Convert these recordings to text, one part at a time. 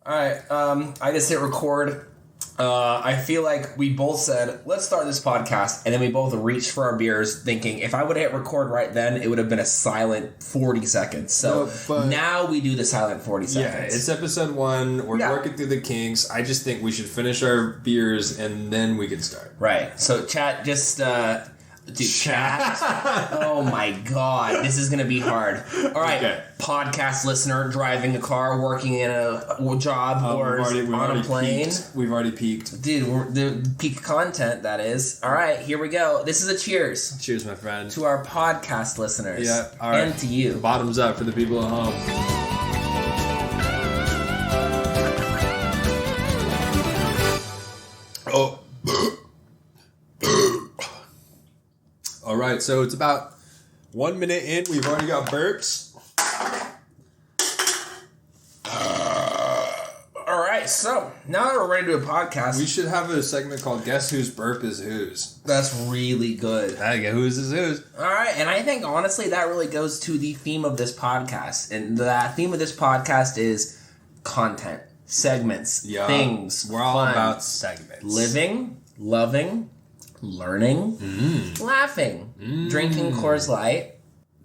All right, I just hit record. I feel like we both said, let's start this podcast, and then we both reached for our beers thinking, if I would have hit record right then, it would have been a silent 40 seconds. So now we do the silent 40 seconds. Yeah, it's episode 1. We're working through the kinks. I just think we should finish our beers, and then we can start. Right. So chat, just... chat. Oh my god, this is gonna be hard. All right, podcast listener driving a car, working in a job, or on a plane. We've already peaked, dude. We're the peak content that is. All right, here we go. This is a cheers. Cheers, my friend, to our podcast listeners. Yeah, all right. And to you. Bottoms up for the people at home. Oh. All right, so it's about 1 minute in. We've already got burps. All right, so now that we're ready to do a podcast, we should have a segment called "Guess Whose Burp Is Whose." That's really good. Whose is whose. All right, and I think honestly that really goes to the theme of this podcast, and the theme of this podcast is content, segments, things. We're all about segments. Living, loving. Learning, laughing, drinking Coors Light,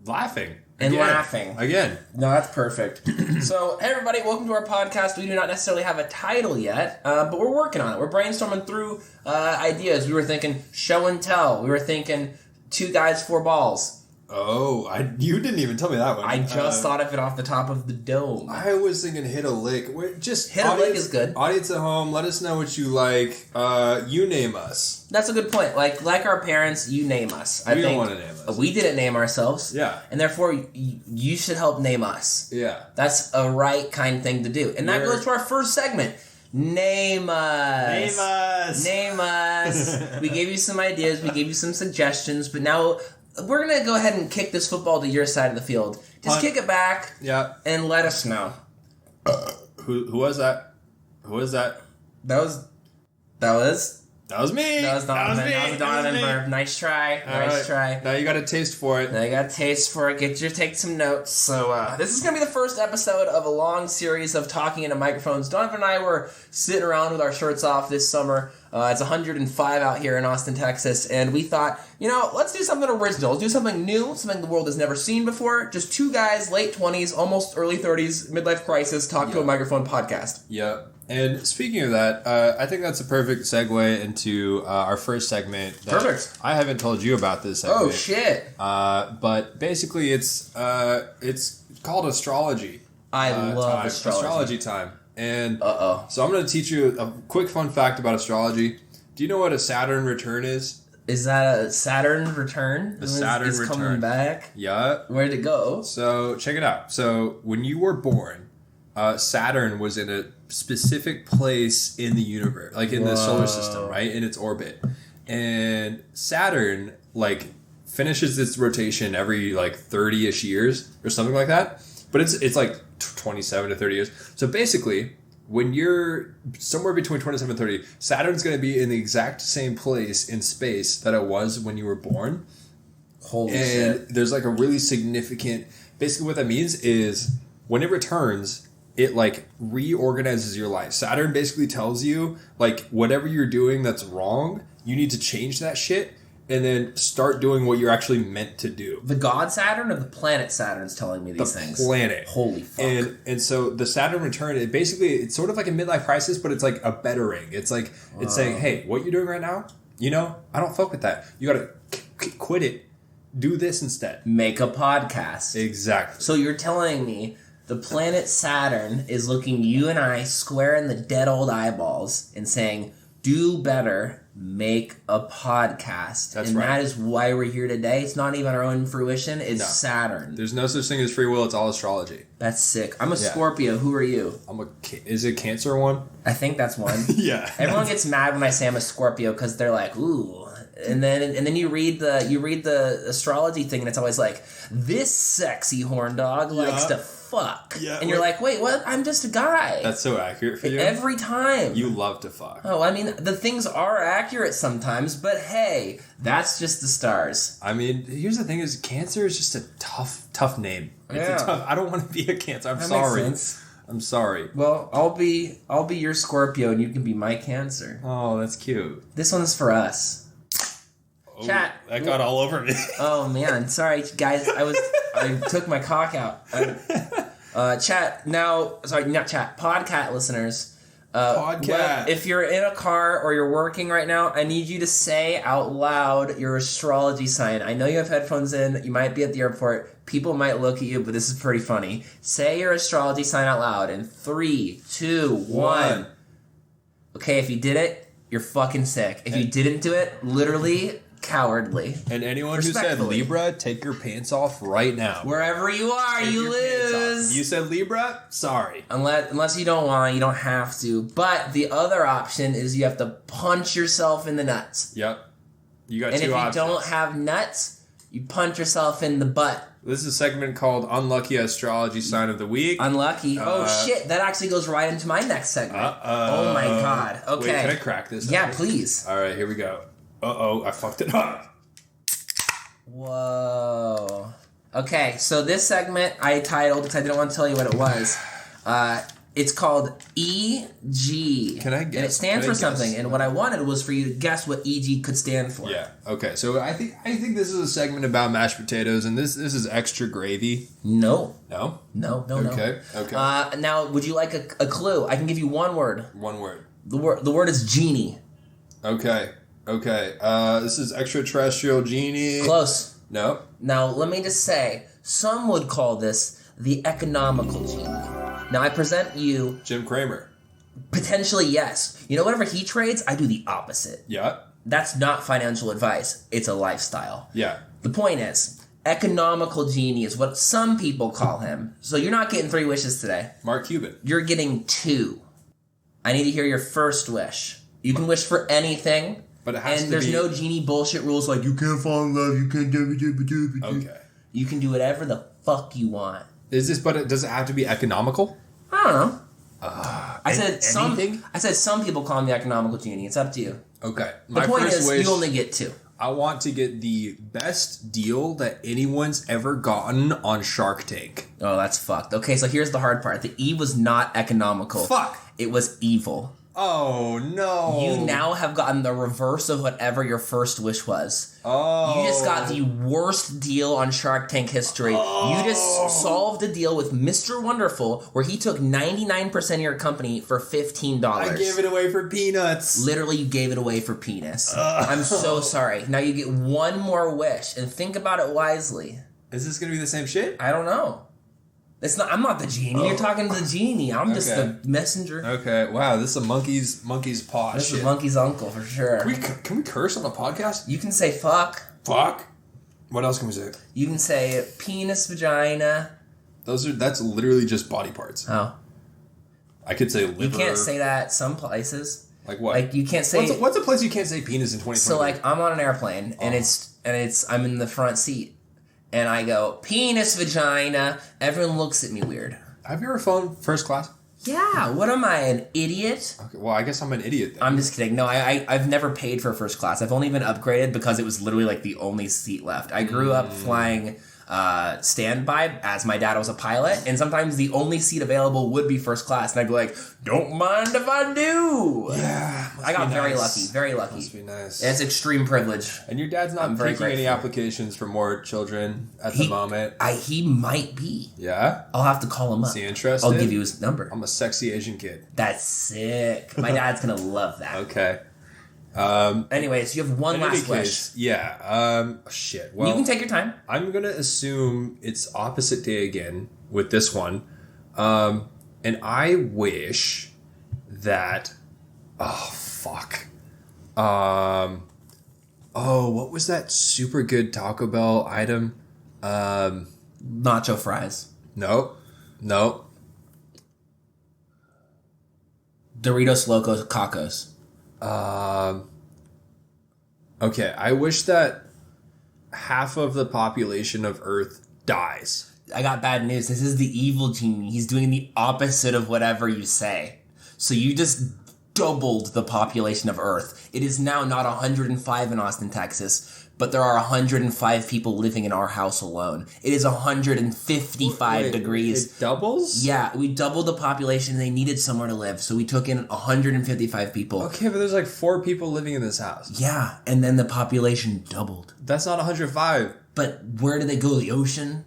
laughing, again. No, that's perfect. So, hey everybody, welcome to our podcast. We do not necessarily have a title yet, but we're working on it. We're brainstorming through ideas. We were thinking show and tell. We were thinking 2 guys, 4 balls. Oh, you didn't even tell me that one. I just thought of it off the top of the dome. I was thinking hit a lick. Just hit a lick is good. Audience at home, let us know what you like. You name us. That's a good point. Like our parents, you name us. We don't want to name us. We didn't name ourselves. Yeah. And therefore, you should help name us. Yeah. That's a right kind thing to do. And that goes to our first segment. Name us. Name us. Name us. We gave you some ideas. We gave you some suggestions. But now... we're going to go ahead and kick this football to your side of the field. Just kick it back and let us know. Who was that? Who was that? That was me. That was Donovan. That was Donovan Burp. Nice try. Nice try. Now you got a taste for it. Take some notes. So this is going to be the first episode of a long series of talking into microphones. Donovan and I were sitting around with our shirts off this summer. It's 105 out here in Austin, Texas, and we thought, let's do something original. Let's do something new, something the world has never seen before. Just 2 guys, late 20s, almost early 30s, midlife crisis, talk to a microphone podcast. Yeah. And speaking of that, I think that's a perfect segue into our first segment. Perfect. I haven't told you about this segment. Oh, shit. But basically, it's called astrology. I love astrology time. And so I'm going to teach you a quick fun fact about astrology. Do you know what a Saturn return is? Is that a Saturn return? A Saturn return. It's coming back? Yeah. Where'd it go? So check it out. So when you were born, Saturn was in a specific place in the universe, like in the solar system, right? In its orbit. And Saturn, finishes its rotation every, 30-ish years or something like that. But it's 27 to 30 years. So basically, when you're somewhere between 27 and 30, Saturn's going to be in the exact same place in space that it was when you were born. Holy shit. And there's a really significant... Basically what that means is when it returns, it reorganizes your life. Saturn basically tells you whatever you're doing that's wrong, you need to change that shit and then start doing what you're actually meant to do. The god Saturn or the planet Saturn's telling me these things? The planet. Holy fuck. And so the Saturn return, it's sort of like a midlife crisis, but it's a bettering. It's it's saying, hey, what you're doing right now, I don't fuck with that. You gotta quit it. Do this instead. Make a podcast. Exactly. So you're telling me the planet Saturn is looking you and I square in the dead old eyeballs and saying, do better, make a podcast. That's right. And that is why we're here today. It's not even our own fruition. It's Saturn. There's no such thing as free will. It's all astrology. That's sick. I'm a Scorpio. Who are you? Is it Cancer one? I think that's one. Yeah. Everyone gets mad when I say I'm a Scorpio because they're like, ooh. And then you read the astrology thing and it's always like, this sexy horn dog likes to fuck. Yeah, and you're like, wait, what? I'm just a guy. That's so accurate for you. Every time. You love to fuck. Oh, I mean, the things are accurate sometimes, but hey, that's just the stars. I mean, here's the thing is Cancer is just a tough name. It's a tough, I don't want to be a Cancer. I'm sorry. Makes sense. I'm sorry. Well, I'll be your Scorpio and you can be my Cancer. Oh, that's cute. This one's for us. Oh, Chat. That got all over me. Oh man, sorry guys. I took my cock out. Chat now. Sorry, not chat. Podcat listeners. Podcat. If you're in a car or you're working right now, I need you to say out loud your astrology sign. I know you have headphones in. You might be at the airport. People might look at you, but this is pretty funny. Say your astrology sign out loud in 3, 2, 1. Okay, if you did it, you're fucking sick. If you didn't do it, literally cowardly. And anyone who said Libra, take your pants off right now. Wherever you are, you lose. You said Libra? Sorry. Unless you don't want, you don't have to. But the other option is you have to punch yourself in the nuts. Yep. You got and two options. And if you don't have nuts, you punch yourself in the butt. This is a segment called Unlucky Astrology Sign of the Week. Unlucky? Oh, shit. That actually goes right into my next segment. Oh, my God. Okay. Wait, can I crack this? Yeah, please. All right, here we go. Uh-oh, I fucked it up. Whoa. Okay, so this segment I titled, because I didn't want to tell you what it was. It's called EG. Can I guess? And it stands for something, and what I wanted was for you to guess what EG could stand for. Yeah, okay, so I think this is a segment about mashed potatoes, and this is extra gravy. No. No? No. Okay. Now, would you like a clue? I can give you one word. One word. The word is genie. Okay. This is extraterrestrial genie. Close. No. Now, let me just say, some would call this the economical genie. Now, I present you... Jim Cramer. Potentially, yes. You know, whenever he trades, I do the opposite. Yeah. That's not financial advice. It's a lifestyle. Yeah. The point is, economical genie is what some people call him. So you're not getting 3 wishes today. Mark Cuban. You're getting 2. I need to hear your first wish. You can wish for anything. But it has and to there's be... no genie bullshit rules like you can't fall in love, you can't do. Okay. You can do whatever the fuck you want. Does it have to be economical? I don't know. I said some people call him the economical genie. It's up to you. Okay. The point is, you only get 2. I want to get the best deal that anyone's ever gotten on Shark Tank. Oh, that's fucked. Okay, so here's the hard part. The E was not economical. Fuck. It was evil. Oh, no. You now have gotten the reverse of whatever your first wish was. Oh. You just got the worst deal on Shark Tank history. You just solved a deal with Mr. Wonderful where he took 99% of your company for $15. I gave it away for peanuts. Literally, you gave it away for penis. I'm so sorry. Now you get one more wish, and think about it wisely. Is this going to be the same shit? I don't know. It's not. I'm not the genie. You're talking to the genie. I'm just the messenger. Okay. Wow. This is a monkey's paw. This is monkey's uncle for sure. Can we curse on a podcast? You can say fuck. Fuck. What else can we say? You can say penis, vagina. That's literally just body parts. Oh. I could say liver. You can't say that some places. Like what? Like you can't say. What's a place you can't say penis in 2020? So like I'm on an airplane and I'm in the front seat. And I go, penis, vagina. Everyone looks at me weird. Have you ever flown first class? Yeah. What am I, an idiot? Okay, well, I guess I'm an idiot then. I'm just kidding. No, I've never paid for first class. I've only been upgraded because it was literally like the only seat left. I grew up flying standby as my dad was a pilot, and sometimes the only seat available would be first class, and I'd be like, don't mind if I do. Yeah. I got very lucky. Must be nice. And it's extreme privilege. And your dad's not taking any applications for more children at the moment? He might be. Yeah? I'll have to call him up. Is he interested? I'll give you his number. I'm a sexy Asian kid. That's sick. My dad's gonna love that. Okay. Anyways, you have one last wish. Yeah. Shit. Well, you can take your time. I'm gonna assume it's opposite day again with this one, and I wish that. Oh fuck. Oh, what was that super good Taco Bell item? Nacho fries. Nope. Doritos Locos Cacos. Okay, I wish that half of the population of Earth dies. I got bad news. This is the evil genie. He's doing the opposite of whatever you say. So you just doubled the population of Earth. It is now not 105 in Austin, Texas, but there are 105 people living in our house alone. It is 155 degrees. It doubles? Yeah, we doubled the population. They needed somewhere to live, so we took in 155 people. Okay, but there's like 4 people living in this house. Yeah, and then the population doubled. That's not 105. But where did they go? The ocean?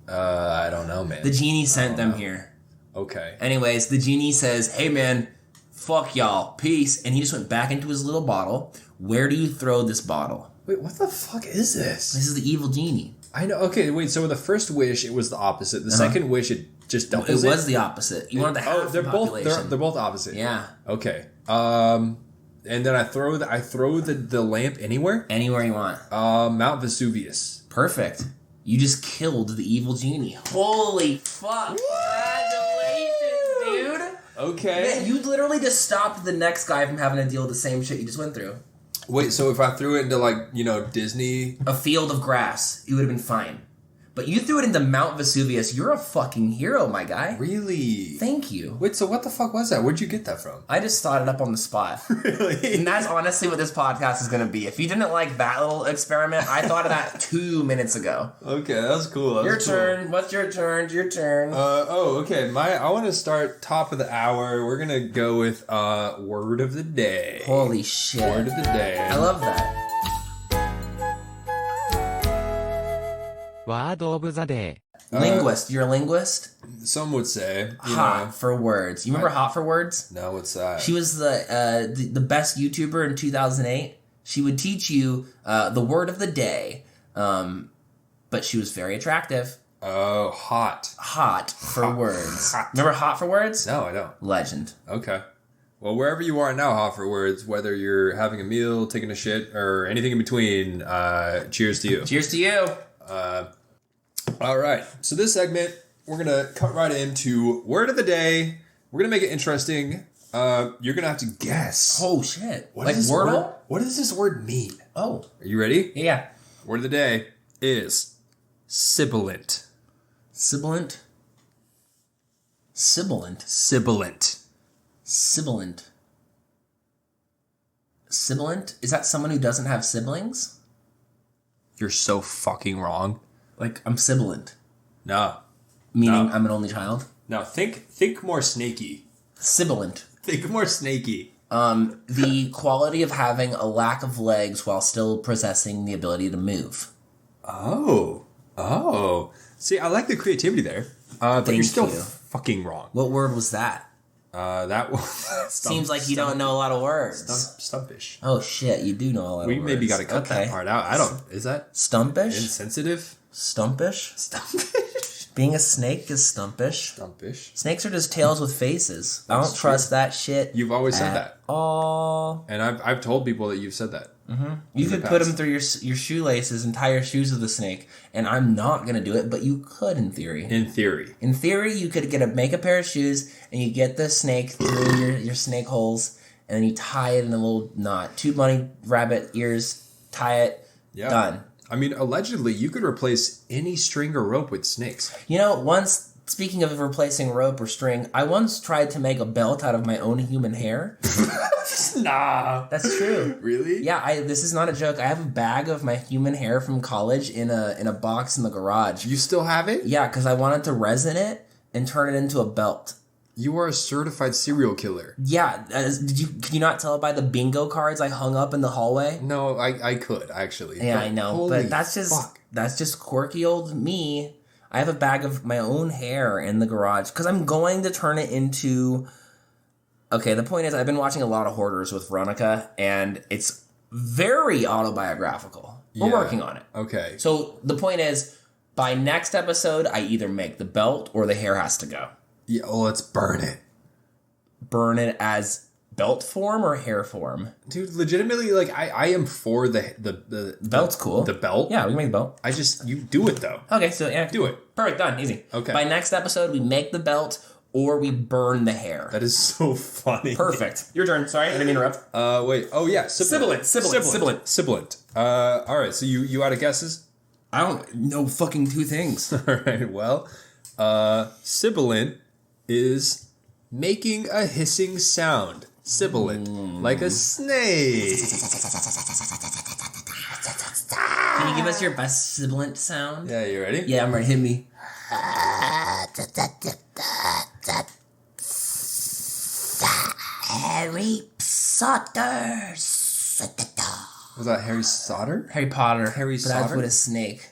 I don't know, man. The genie sent them here. Okay. Anyways, the genie says, hey man, fuck y'all, peace. And he just went back into his little bottle. Where do you throw this bottle? Wait, what the fuck is this? This is the evil genie. I know. Okay, wait. So the first wish, it was the opposite. The second wish, it just doubles it. It was the opposite. You wanted the half the population. They're both opposite. Yeah. Okay. And then I throw the lamp anywhere. Anywhere you want. Mount Vesuvius. Perfect. You just killed the evil genie. Holy fuck! Congratulations, dude. Okay. Man, you literally just stopped the next guy from having to deal with the same shit you just went through. Wait, so if I threw it into Disney, a field of grass, you would have been fine. But you threw it into Mount Vesuvius. You're a fucking hero, my guy. Really? Thank you. Wait, so what the fuck was that? Where'd you get that from? I just thought it up on the spot. Really? And that's honestly what this podcast is going to be. If you didn't like that little experiment, I thought of that 2 minutes ago. Okay, that's cool. Your turn. What's your turn? Your turn. Okay. I want to start top of the hour. We're gonna go with word of the day. Holy shit! Word of the day. I love that. Word of the day. Linguist. You're a linguist? Some would say. Hot for words. You remember Hot for Words? No, what's that? She was the best YouTuber in 2008. She would teach you the word of the day, but she was very attractive. Oh, hot. Hot for words. Remember Hot for Words? No, I don't. Legend. Okay. Well, wherever you are now, hot for words, whether you're having a meal, taking a shit, or anything in between, cheers to you. Cheers to you. All right. So this segment, we're going to cut right into word of the day. We're going to make it interesting. You're going to have to guess. Oh, shit. What like does Wordle? Word, what does this word mean? Oh. Are you ready? Yeah. Word of the day is sibilant. Sibilant? Sibilant. Sibilant. Sibilant. Sibilant? Is that someone who doesn't have siblings? You're so fucking wrong. Like, I'm sibilant. No. Meaning I'm an only child? No, think more snaky. Sibilant. Think more snaky. The quality of having a lack of legs while still possessing the ability to move. Oh. See, I like the creativity there. But you're still fucking wrong. What word was that? That was... Seems like you don't know a lot of words. Stumpish. Oh shit, you do know a lot of words. We maybe got to cut that part out. I don't... Is that... Stumpish? Insensitive? Stumpish? Stumpish. Being a snake is stumpish. Stumpish. Snakes are just tails with faces. I don't trust that shit. You've always said that. Oh. And I've told people that you've said that. Mm-hmm. You could put them through your shoelaces and tie your shoes with a snake, and I'm not gonna do it, but you could in theory. In theory. In theory, you could make a pair of shoes, and you get the snake through your snake holes, and then you tie it in a little knot. 2 bunny rabbit ears, tie it, done. I mean, allegedly, you could replace any string or rope with snakes. You know, once... Speaking of replacing rope or string, I once tried to make a belt out of my own human hair. Nah. That's true. Really? Yeah, this is not a joke. I have a bag of my human hair from college in a box in the garage. You still have it? Yeah, because I wanted to resin it and turn it into a belt. You are a certified serial killer. Yeah, could you not tell by the bingo cards I hung up in the hallway? No, I could, actually. Yeah, I know, but that's just quirky old me. I have a bag of my own hair in the garage because I'm going to turn it into... Okay, the point is I've been watching a lot of Hoarders with Veronica, and it's very autobiographical. We're working on it. Okay. So the point is, by next episode, I either make the belt or the hair has to go. Yeah, well, let's burn it. Burn it as belt form or hair form? Dude, legitimately, like, I am for the belt's cool. The belt? Yeah, we can make the belt. You do it, though. Okay, so yeah. Do it. Perfect, done, easy. Okay. By next episode, we make the belt or we burn the hair. That is so funny. Perfect. Your turn. Sorry, I didn't interrupt. Wait. Oh, yeah. Sibilant. All right, so you out of guesses? I don't know fucking 2 things. All right, well, sibilant is making a hissing sound. Sibilant. Like a snake. Can you give us your best sibilant sound? Yeah, you ready? Yeah, I'm ready. Hit me. Harry Potter. Was that Harry Potter? Harry Potter. Harry But that's Potter? what a snake.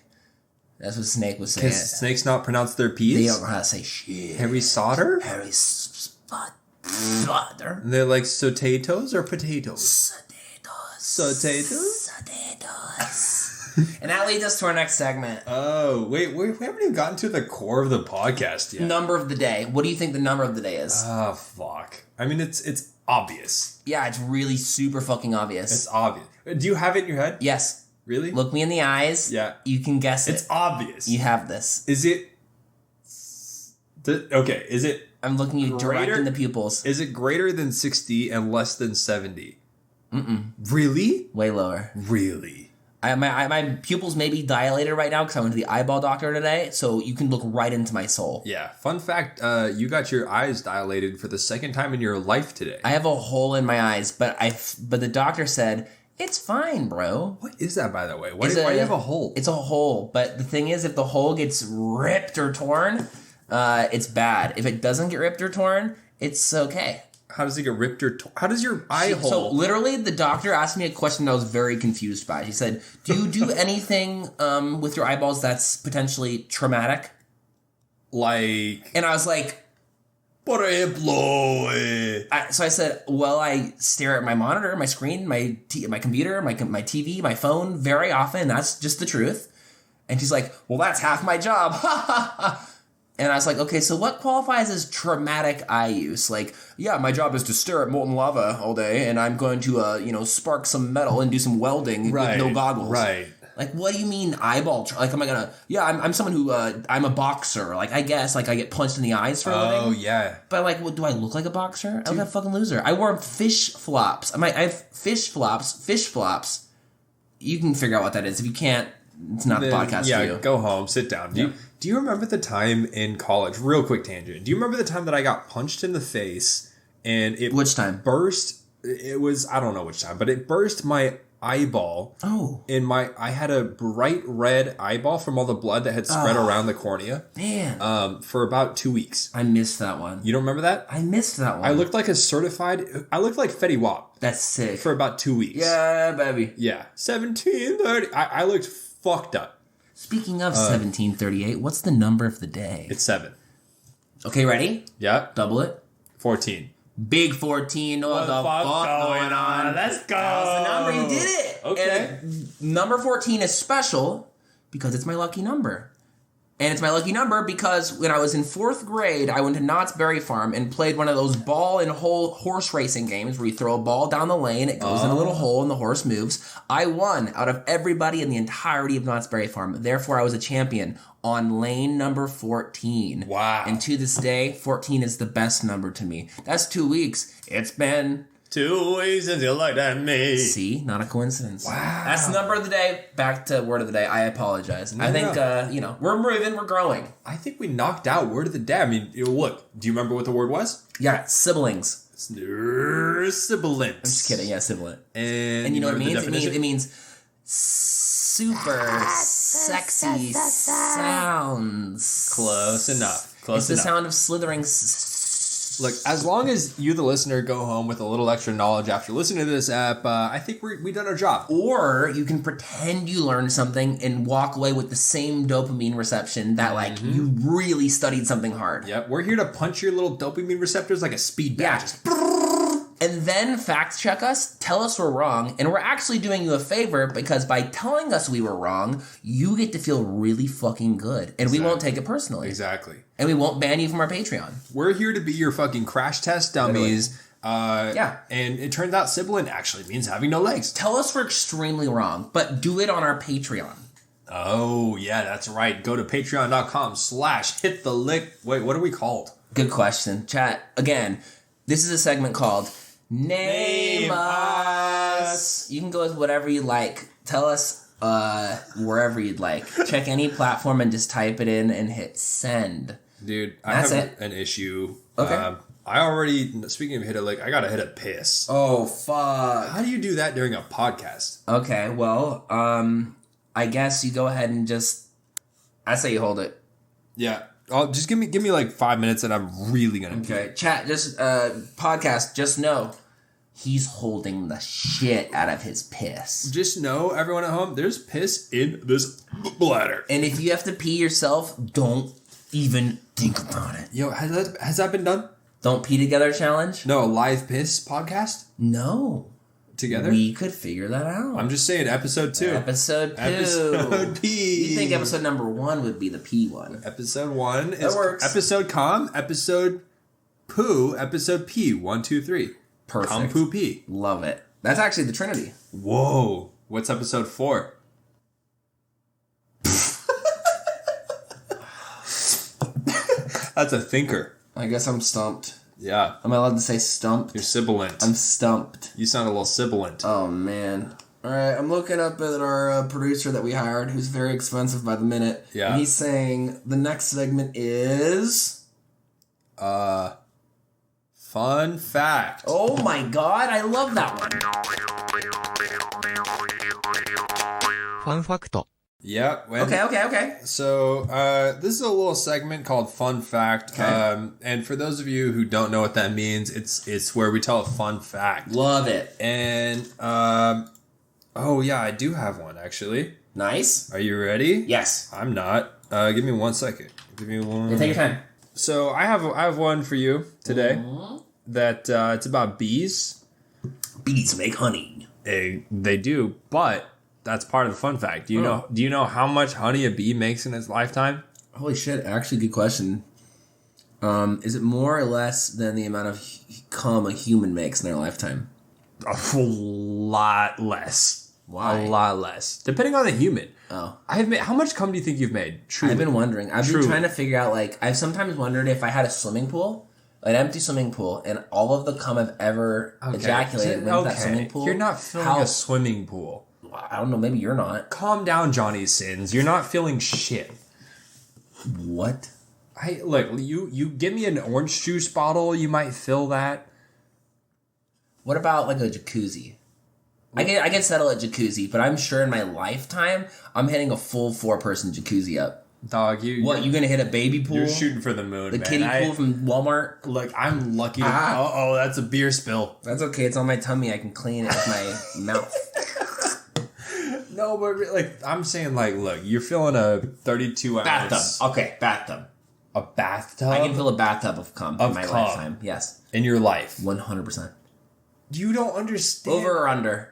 That's what Snake was saying. Because snakes not pronounce their They P's? don't know how to say shit. Harry Potter? Harry Potter. They're like potatoes or potatoes? Potatoes. And that leads us to our next segment. Oh, wait, we haven't even gotten to the core of the podcast yet. Number of the day. What do you think the number of the day is? Oh, fuck. I mean, it's obvious. Yeah, it's really super fucking obvious. It's obvious. Do you have it in your head? Yes. Really? Look me in the eyes. Yeah. You can guess it. It's obvious. You have this. Is it... Okay, is it... I'm looking you direct in the pupils. Is it greater than 60 and less than 70? Mm-mm. Really? Way lower. Really? My pupils may be dilated right now because I went to the eyeball doctor today, so you can look right into my soul. Yeah. Fun fact, you got your eyes dilated for the second time in your life today. I have a hole in my eyes, but the doctor said, it's fine, bro. What is that, by the way? Why do you have a hole? It's a hole, but the thing is, if the hole gets ripped or torn, it's bad. If it doesn't get ripped or torn, it's okay. How does it get ripped or how does your eye hole... So literally, the doctor asked me a question that I was very confused by. He said, do you do anything with your eyeballs that's potentially traumatic? Like... And I was like... Por ejemplo... So I said, well, I stare at my monitor, my screen, my computer, my TV, my phone very often. That's just the truth. And she's like, well, that's half my job. And I was like, okay, so what qualifies as traumatic eye use? Like, yeah, my job is to stare at molten lava all day, and I'm going to, spark some metal and do some welding with no goggles. Right. Like, what do you mean eyeball? Like, am I gonna... Yeah, I'm someone who... I'm a boxer. Like, I guess, like, I get punched in the eyes for a living. Oh, yeah. But, like, what, do I look like a boxer? I look like a fucking loser. I wear fish flops. I have fish flops. You can figure out what that is. If you can't, it's not the podcast for you. Yeah, go home. Sit down. Do you remember the time in college... Real quick tangent. Do you remember the time that I got punched in the face and it... Which time? Burst... It was... I don't know which time, but it burst my... eyeball. Oh. I had a bright red eyeball from all the blood that had spread around the cornea. Man. For about 2 weeks. I missed that one. You don't remember that? I missed that one. I looked like I looked like Fetty Wap. That's sick. For about 2 weeks. Yeah, baby. Yeah. 1730. I looked fucked up. Speaking of 1738, what's the number of the day? It's 7. Okay, ready? Yeah. Double it. 14. Big 14. What the fuck going on? Let's go. That was the number. You did it. Okay. And number 14 is special because it's my lucky number. And it's my lucky number because when I was in 4th grade, I went to Knott's Berry Farm and played one of those ball and hole horse racing games where you throw a ball down the lane, it goes in a little hole, and the horse moves. I won out of everybody in the entirety of Knott's Berry Farm. Therefore, I was a champion on lane number 14. Wow. And to this day, 14 is the best number to me. That's 2 weeks. It's been... 2 weeks since you looked at me. See? Not a coincidence. Wow. That's the number of the day. Back to word of the day. I apologize. I think, we're moving. We're growing. I think we knocked out word of the day. I mean, look. Do you remember what the word was? Yeah, siblings. Sibilant. I'm just kidding. Yeah, sibling. And you know what it means? definition? It means super sexy sounds. Close enough. It's the sound of slithering. Look, as long as you, the listener, go home with a little extra knowledge after listening to this app, I think we've done our job. Or you can pretend you learned something and walk away with the same dopamine reception that, you really studied something hard. Yep, we're here to punch your little dopamine receptors like a speed bat. Yeah. And then fact check us, tell us we're wrong, and we're actually doing you a favor because by telling us we were wrong, you get to feel really fucking good. And we won't take it personally. Exactly. And we won't ban you from our Patreon. We're here to be your fucking crash test dummies. Yeah. And it turns out sibilant actually means having no legs. Tell us we're extremely wrong, but do it on our Patreon. Oh, yeah, that's right. Go to patreon.com/hit the lick. Wait, what are we called? Good question. Chat, again, this is a segment called Name Us. You can go with whatever you like. Tell us wherever you'd like. Check any platform and just type it in and hit send. Dude, I That's have it. an issue. Okay. I already, speaking of hit a lick, I gotta hit a piss. Oh, fuck. How do you do that during a podcast? Okay, well, I guess you go ahead and I say you hold it. Yeah. Just give me like 5 minutes and I'm really gonna Okay, chat, podcast, just know he's holding the shit out of his piss. Just know, everyone at home, there's piss in this bladder. And if you have to pee yourself, don't even think about it. Yo, has that been done? Don't pee together challenge? No, a live piss podcast? No. Together? We could figure that out. I'm just saying, episode 2. Episode 2. Episode P. You think episode number 1 would be the P one. Episode 1 is that works. Episode com, episode poo, episode P. 1, 2, 3. Perfect. Com, poo, P. Love it. That's actually the Trinity. Whoa. What's episode 4? That's a thinker. I guess I'm stumped. Yeah. Am I allowed to say stumped? You're sibilant. I'm stumped. You sound a little sibilant. Oh, man. All right, I'm looking up at our producer that we hired, who's very expensive by the minute. Yeah. And he's saying the next segment is... Fun fact. Oh, my God. I love that one. Fun fact. Yeah. Okay. So, this is a little segment called Fun Fact. Okay. And for those of you who don't know what that means, it's where we tell a fun fact. Love it. And, oh yeah, I do have one actually. Nice. Are you ready? Yes. I'm not. Give me 1 second. Give me one. Yeah, take your time. So I have one for you today. That it's about bees. Bees make honey. They do, but that's part of the fun fact. Do you know how much honey a bee makes in its lifetime? Holy shit, actually good question. Is it more or less than the amount of cum a human makes in their lifetime? A lot less. Why? A lot less. Depending on the human. Oh. How much cum do you think you've made? Truly. I've been wondering. I've been trying to figure out, I've sometimes wondered if I had a swimming pool, an empty swimming pool, and all of the cum I've ever ejaculated went to that swimming pool. You're not filling a swimming pool. I don't know, maybe you're not. Calm down, Johnny Sins. You're not feeling shit. What? Look, you give me an orange juice bottle, you might fill that. What about a jacuzzi? I can settle at jacuzzi, but I'm sure in my lifetime I'm hitting a full 4-person jacuzzi up. Dog, you gonna hit a baby pool? You're shooting for the moon, the man. kiddie pool from Walmart? Look, I'm lucky. Oh, that's a beer spill. That's okay. It's on my tummy. I can clean it with my mouth. No, but I'm saying, look, you're filling a 32 ounce bathtub. Okay, bathtub. A bathtub. I can fill a bathtub of cum in my lifetime. Yes, in your life, 100%. You don't understand. Over or under?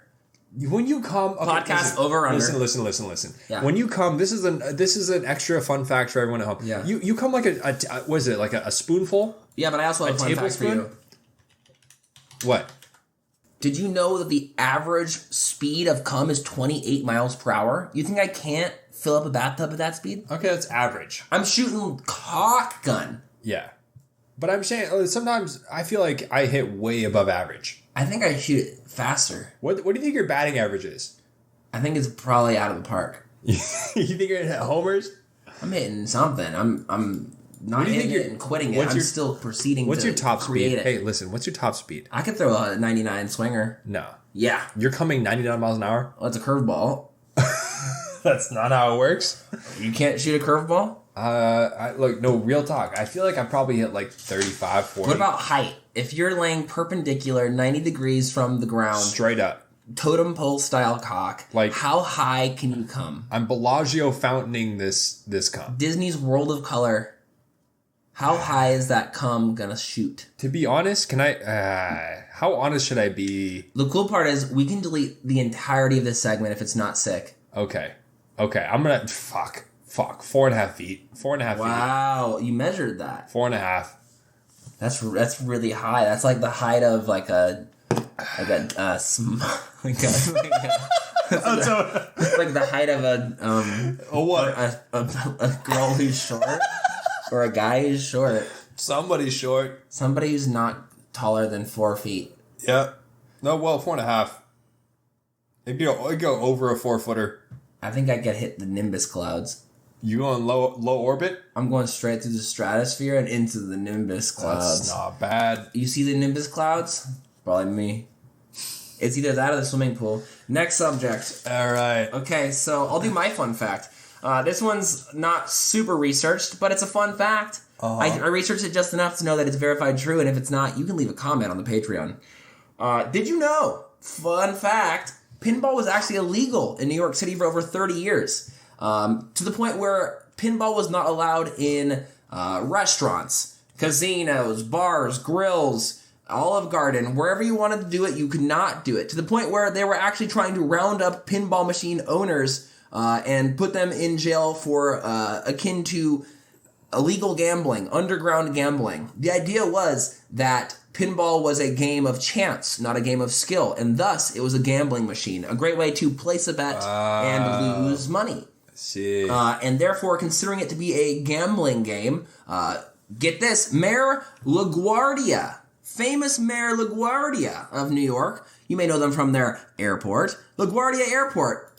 When you come, podcast over or under. Listen. Yeah. When you come, this is an extra fun fact for everyone at home. Yeah. You come like what is it, like a spoonful? Yeah, but I also have a fun fact for you. What? Did you know that the average speed of cum is 28 miles per hour? You think I can't fill up a bathtub at that speed? Okay, that's average. I'm shooting cock gun. Yeah. But I'm saying, sometimes I feel like I hit way above average. I think I shoot it faster. What do you think your batting average is? I think it's probably out of the park. You think you're hitting homers? I'm hitting something. I'm not hitting it and quitting it. I'm still proceeding what's to your top speed? it. Hey, listen, what's your top speed? I could throw a 99 swinger. No. Yeah. You're coming 99 miles an hour? Well, it's a curveball. That's not how it works. You can't shoot a curveball? Look, no, real talk. I feel like I probably hit 35, 40. What about height? If you're laying perpendicular 90 degrees from the ground, straight up, totem pole style cock, how high can you come? I'm Bellagio fountaining this cum. Disney's World of Color. How high is that cum gonna shoot? To be honest, can I... how honest should I be? The cool part is we can delete the entirety of this segment if it's not sick. Okay, I'm gonna... Fuck. 4.5 feet. 4.5 feet. Wow, you measured that. 4.5. That's really high. That's like the height of like the height of a girl who's short or a guy who's short. Somebody's short. Somebody who's not taller than 4 feet. Yeah. No, well, 4.5. It'd go over a 4-footer. I think I could hit the Nimbus clouds. You going low orbit? I'm going straight through the stratosphere and into the Nimbus clouds. That's not bad. You see the Nimbus clouds? Probably me. It's either that or the swimming pool. Next subject. All right. Okay, so I'll do my fun fact. This one's not super researched, but it's a fun fact. I researched it just enough to know that it's verified true, and if it's not, you can leave a comment on the Patreon. Did you know, fun fact, pinball was actually illegal in New York City for over 30 years. To the point where pinball was not allowed in restaurants, casinos, bars, grills, Olive Garden, wherever you wanted to do it, you could not do it. To the point where they were actually trying to round up pinball machine owners and put them in jail for akin to illegal gambling, underground gambling. The idea was that pinball was a game of chance, not a game of skill, and thus it was a gambling machine, a great way to place a bet and lose money. See. And therefore, considering it to be a gambling game, get this, Mayor LaGuardia, famous Mayor LaGuardia of New York, you may know them from their airport, LaGuardia Airport,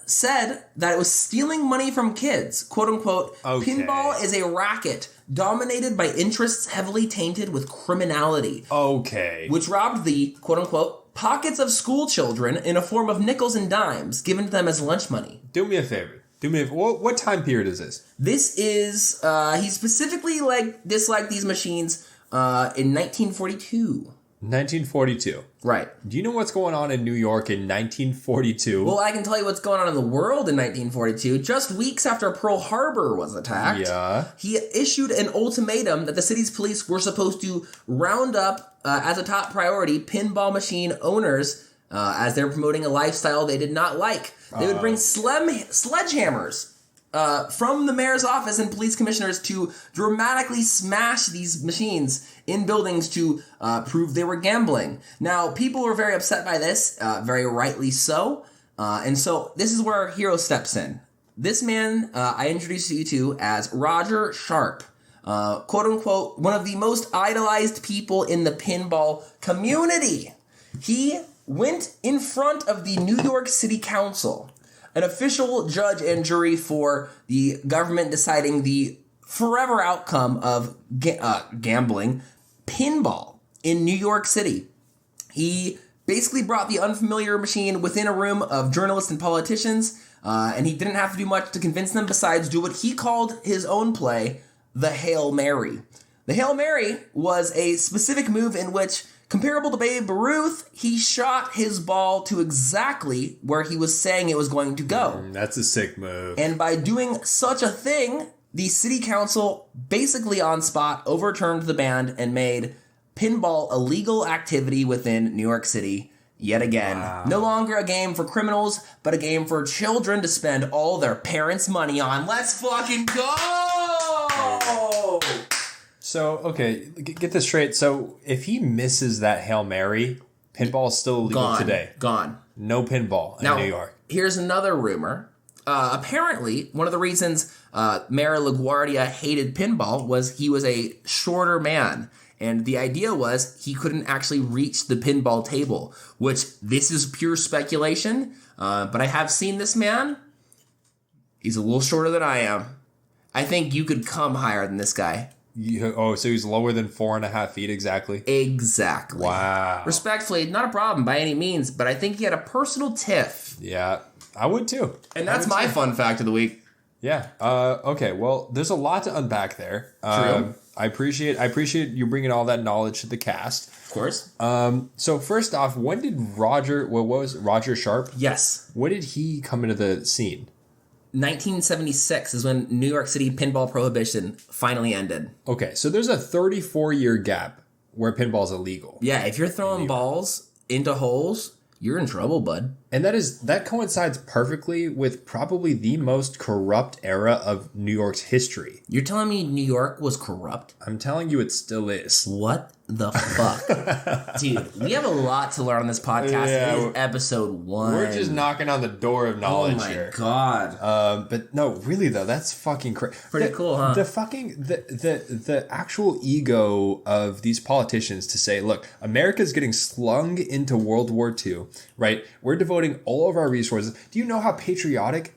said that it was stealing money from kids, quote unquote. Okay. Pinball is a racket dominated by interests heavily tainted with criminality. Okay. Which robbed the, quote unquote, pockets of school children in a form of nickels and dimes given to them as lunch money. Do me a favor. What time period is this? This is, he specifically disliked these machines in 1942. 1942. Right. Do you know what's going on in New York in 1942? Well, I can tell you what's going on in the world in 1942. Just weeks after Pearl Harbor was attacked, he issued an ultimatum that the city's police were supposed to round up, as a top priority, pinball machine owners, as they're promoting a lifestyle they did not like. They would bring sledgehammers from the mayor's office and police commissioners to dramatically smash these machines in buildings to prove they were gambling. Now, people were very upset by this, very rightly so. And so this is where our hero steps in. This man I introduce you to as Roger Sharp. Quote unquote, one of the most idolized people in the pinball community. He went in front of the New York City Council, an official judge and jury for the government deciding the forever outcome of gambling, pinball in New York City. He basically brought the unfamiliar machine within a room of journalists and politicians, and he didn't have to do much to convince them besides do what he called his own play, the Hail Mary. The Hail Mary was a specific move in which, comparable to Babe Ruth, he shot his ball to exactly where he was saying it was going to go. That's a sick move. And by doing such a thing, the city council basically on spot overturned the ban and made pinball a legal activity within New York City yet again. Wow. No longer a game for criminals, but a game for children to spend all their parents' money on. Let's fucking go! So, okay, get this straight. So, if he misses that Hail Mary, pinball is still illegal today. Gone. No pinball in New York. Here's another rumor. Apparently, one of the reasons Mayor LaGuardia hated pinball was he was a shorter man. And the idea was he couldn't actually reach the pinball table, which this is pure speculation. But I have seen this man. He's a little shorter than I am. I think you could come higher than this guy. So he's lower than 4.5 feet exactly? Exactly. Wow. Respectfully, not a problem by any means, but I think he had a personal tiff. Yeah, I would too. And that's my fun fact of the week. Yeah. Okay, well, there's a lot to unpack there. True. I appreciate you bringing all that knowledge to the cast. Of course. So first off, when did Roger Sharp? Yes. When did he come into the scene? 1976 is when New York City pinball prohibition finally ended. Okay, so there's a 34-year gap where pinball is illegal. Yeah, if you're throwing balls into holes, you're in trouble, bud. And that coincides perfectly with probably the most corrupt era of New York's history. You're telling me New York was corrupt? I'm telling you it still is. What the fuck? Dude, we have a lot to learn on this podcast. Yeah, it is episode 1. We're just knocking on the door of knowledge here. Oh my god. But no, really though, that's fucking crazy. Pretty cool, huh? The actual ego of these politicians to say, look, America's getting slung into World War II, right? We're devoting all of our resources. Do you know how patriotic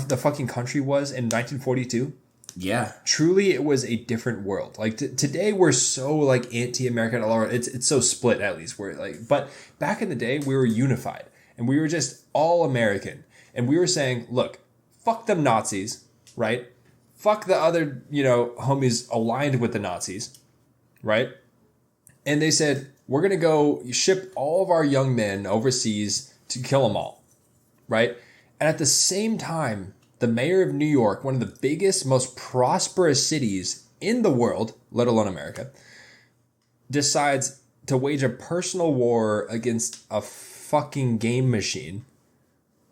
the fucking country was in 1942? Yeah. Truly, it was a different world. Like today, we're so like anti-American. It's so split, at least. We're like, but back in the day, we were unified and we were just all American. And we were saying, look, fuck them Nazis, right? Fuck the other, homies aligned with the Nazis, right? And they said, we're gonna go ship all of our young men overseas to kill them all, right? And at the same time, the mayor of New York, one of the biggest, most prosperous cities in the world, let alone America, decides to wage a personal war against a fucking game machine.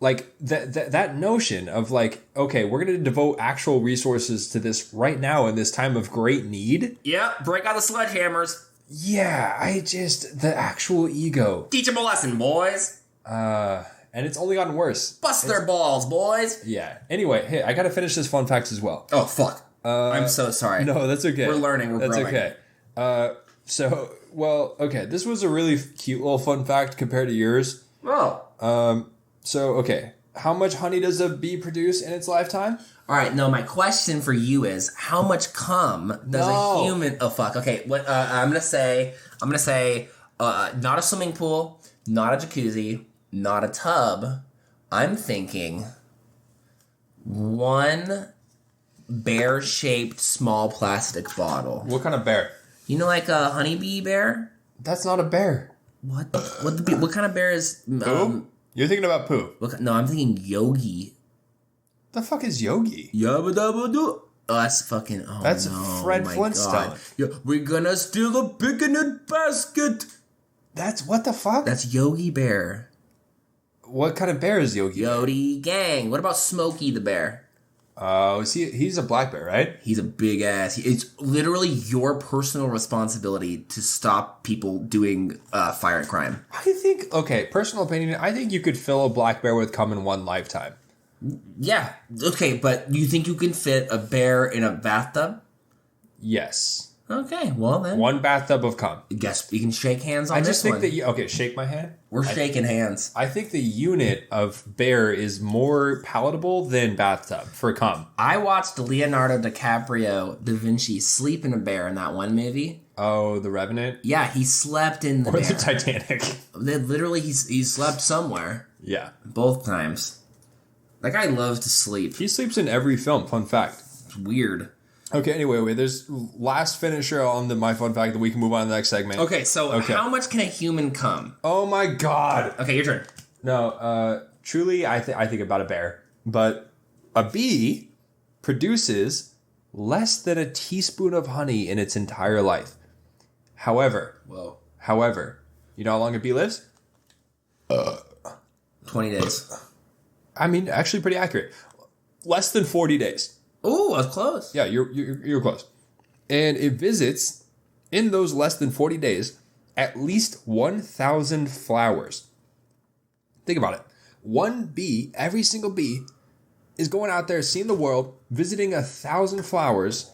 Like, that notion of like, okay, we're going to devote actual resources to this right now in this time of great need. Yeah, break out the sledgehammers. Yeah, the actual ego. Teach them a lesson, boys. And it's only gotten worse. Bust their balls, boys. Yeah. Anyway, hey, I gotta finish this fun fact as well. Oh, fuck. I'm so sorry. No, that's okay. We're learning. We're growing. That's okay. Okay. This was a really cute little fun fact compared to yours. Oh. Okay. How much honey does a bee produce in its lifetime? All right. No, my question for you is, how much cum does a human... Oh, fuck. Okay. What? I'm gonna say, not a swimming pool, not a jacuzzi, not a tub. I'm thinking one bear-shaped small plastic bottle. What kind of bear? You know, like a honeybee bear? That's not a bear. What kind of bear is... Poo? You're thinking about poo. No, I'm thinking yogi. The fuck is yogi? Yabba dabba doo. Oh, that's fucking... Oh, that's Fred Flintstone. God. Yeah, we're gonna steal a picnic basket. That's... What the fuck? That's Yogi Bear. What kind of bear is Yogi? Yodi Gang. What about Smokey the Bear? He's a black bear, right? He's a big ass. It's literally your personal responsibility to stop people doing fire and crime. I think, okay, personal opinion, I think you could fill a black bear with cum in one lifetime. Yeah. Okay, but you think you can fit a bear in a bathtub? Yes. Okay, well then. One bathtub of cum. Guess we can shake hands on this one. I just think that okay, shake my hand. We're shaking hands. I think the unit of bear is more palatable than bathtub for cum. I watched Leonardo DiCaprio, Da Vinci, sleep in a bear in that one movie. Oh, The Revenant? Yeah, he slept in the bear. Or the Titanic. Literally, he slept somewhere. Yeah. Both times. That guy loves to sleep. He sleeps in every film, fun fact. It's weird. Okay, anyway, there's last finisher on my fun fact that we can move on to the next segment. Okay, so how much can a human cum? Oh my god. Okay, your turn. No, truly, I think about a bear. But a bee produces less than a teaspoon of honey in its entire life. However, you know how long a bee lives? 20 days. I mean, actually pretty accurate. Less than 40 days. Ooh, I was close. Yeah, you're close. And it visits, in those less than 40 days, at least 1,000 flowers. Think about it. One bee, every single bee, is going out there, seeing the world, visiting 1,000 flowers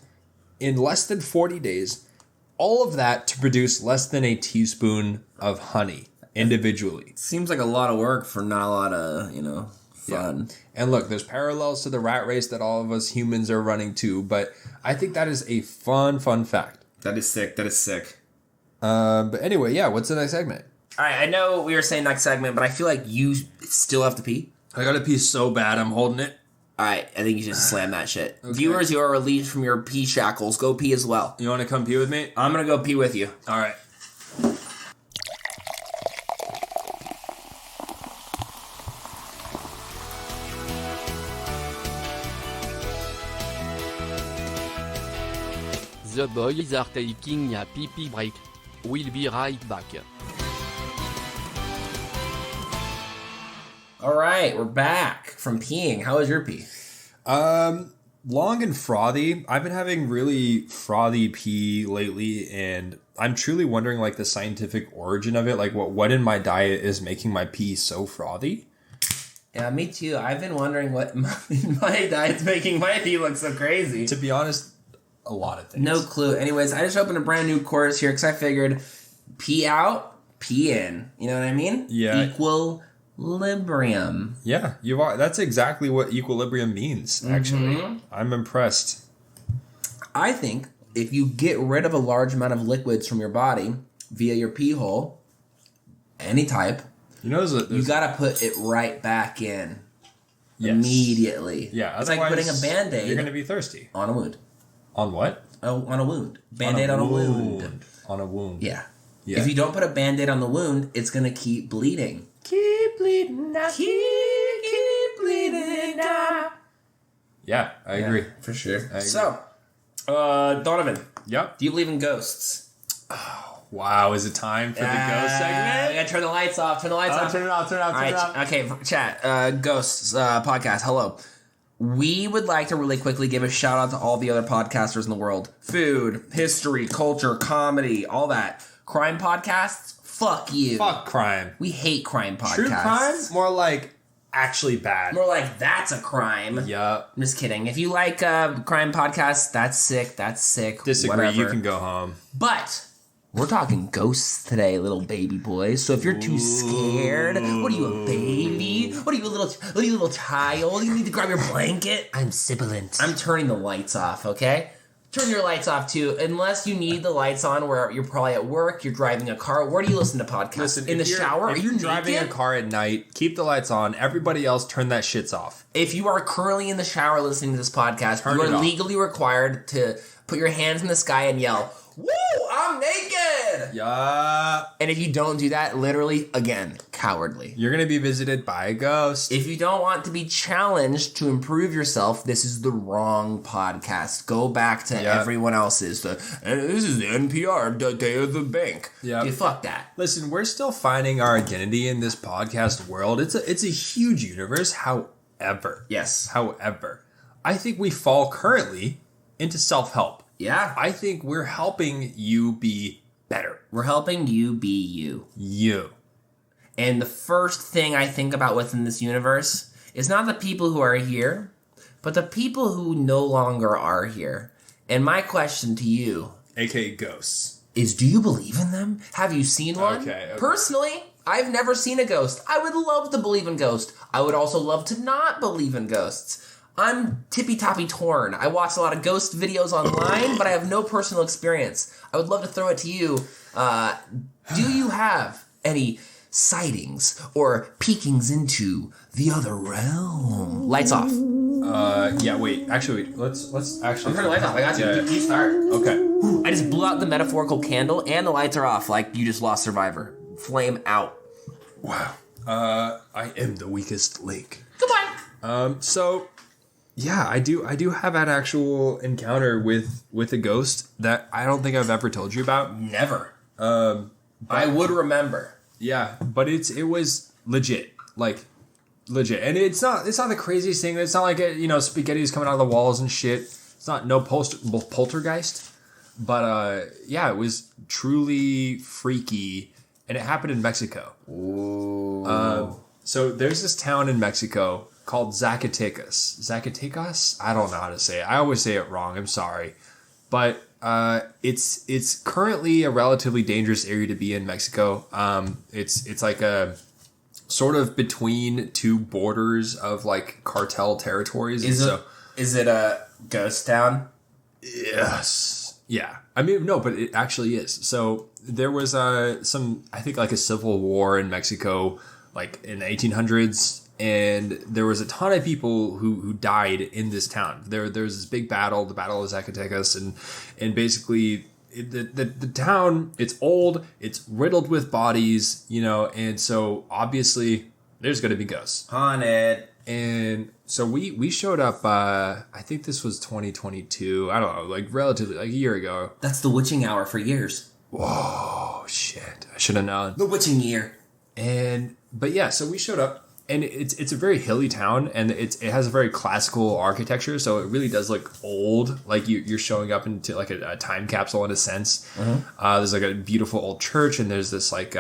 in less than 40 days. All of that to produce less than a teaspoon of honey individually. Seems like a lot of work for not a lot of, fun. Yeah. And look, there's parallels to the rat race that all of us humans are running to, but I think that is a fun fact. That is sick. But anyway, yeah, what's the next segment? All right, I know we were saying next segment, but I feel like you still have to pee. I gotta pee so bad, I'm holding it. All right, I think you should slam that shit. Okay. Viewers, you are released from your pee shackles. Go pee as well. You want to come pee with me? I'm going to go pee with you. All right. The boys are taking a pee-pee break. We'll be right back. All right, we're back from peeing. How was your pee? Long and frothy. I've been having really frothy pee lately, and I'm truly wondering like the scientific origin of it. Like what in my diet is making my pee so frothy? Yeah, me too. I've been wondering what my diet's making my pee look so crazy. To be honest, a lot of things. No clue. Anyways, I just opened a brand new course here because I figured pee out, pee in. You know what I mean? Yeah. Equal equilibrium. Yeah, you are. That's exactly what equilibrium means, actually. I'm impressed. I think if you get rid of a large amount of liquids from your body via your pee hole, any type, you gotta put it right back in immediately. Yeah, it's like putting a Band-Aid. You're gonna be thirsty. On a wound. On what? On a wound. Band-Aid on a wound. On a wound. Yeah. If you don't put a Band-Aid on the wound, it's gonna keep bleeding. Keep bleeding now. Keep bleeding now. Yeah, I agree. For sure. I agree. So, Donovan. Yep. Do you believe in ghosts? Wow, is it time for the ghost segment? I gotta turn the lights off. Turn the lights off. Turn it off. All right. Okay, chat. Ghosts podcast. Hello. We would like to really quickly give a shout out to all the other podcasters in the world. Food, history, culture, comedy, all that. Crime podcasts? Fuck you. Fuck crime. We hate crime podcasts. True crime? More like actually bad. More like that's a crime. Yeah. I'm just kidding. If you like crime podcasts, that's sick. That's sick. Disagree. Whatever. You can go home. But we're talking ghosts today, little baby boys. So if you're too scared, what are you, a baby? What are you, a little child? You need to grab your blanket. I'm sibilant. I'm turning the lights off. Okay. Turn your lights off too, unless you need the lights on where you're probably at work, you're driving a car. Where do you listen to podcasts? Listen, in the shower? If you're driving a car at night, keep the lights on. Everybody else, turn that shits off. If you are currently in the shower listening to this podcast, you are legally required to put your hands in the sky and yell, "Woo! I'm naked!" Yeah. And if you don't do that, literally, again, cowardly. You're going to be visited by a ghost. If you don't want to be challenged to improve yourself, this is the wrong podcast. Go back to everyone else's. This is the NPR, the day of the bank. Yeah. Fuck that. Listen, we're still finding our identity in this podcast world. It's a huge universe. However, I think we fall currently into self-help. Yeah. I think we're helping you be better. We're helping you be you. You. And the first thing I think about within this universe is not the people who are here, but the people who no longer are here. And my question to you, aka ghosts, is do you believe in them? Have you seen one? Okay. Personally, I've never seen a ghost. I would love to believe in ghosts. I would also love to not believe in ghosts. I'm tippy-toppy torn. I watch a lot of ghost videos online, but I have no personal experience. I would love to throw it to you. Do you have any sightings or peekings into the other realm? Lights off. Actually, let's actually. I'm turning the lights off. I got you. Yeah. You start. Okay. I just blew out the metaphorical candle, and the lights are off. Like you just lost Survivor. Flame out. Wow. I am the weakest link. Goodbye. So. Yeah, I do have an actual encounter with a ghost that I don't think I've ever told you about. Never. I would remember. Yeah, but it was legit. Like legit. And it's not the craziest thing. It's not like spaghetti's coming out of the walls and shit. It's not poltergeist. But it was truly freaky, and it happened in Mexico. Ooh. So there's this town in Mexico called Zacatecas. Zacatecas? I don't know how to say it. I always say it wrong. I'm sorry. But it's currently a relatively dangerous area to be in Mexico. It's like a sort of between two borders of like cartel territories. Is it a ghost town? Yes. Yeah. I mean, no, but it actually is. So there was I think like a civil war in Mexico, like in the 1800s. And there was a ton of people who died in this town. There was this big battle, the Battle of Zacatecas, and basically the town, it's old, it's riddled with bodies, and so obviously there's going to be ghosts. Haunted. And so we showed up, I think this was 2022, I don't know, like relatively, like a year ago. That's the witching hour for years. Whoa, shit. I should have known. The witching year. But yeah, so we showed up. And it's a very hilly town, and it has a very classical architecture, so it really does look old. Like you're showing up into like a time capsule in a sense. Mm-hmm. There's like a beautiful old church, and there's this like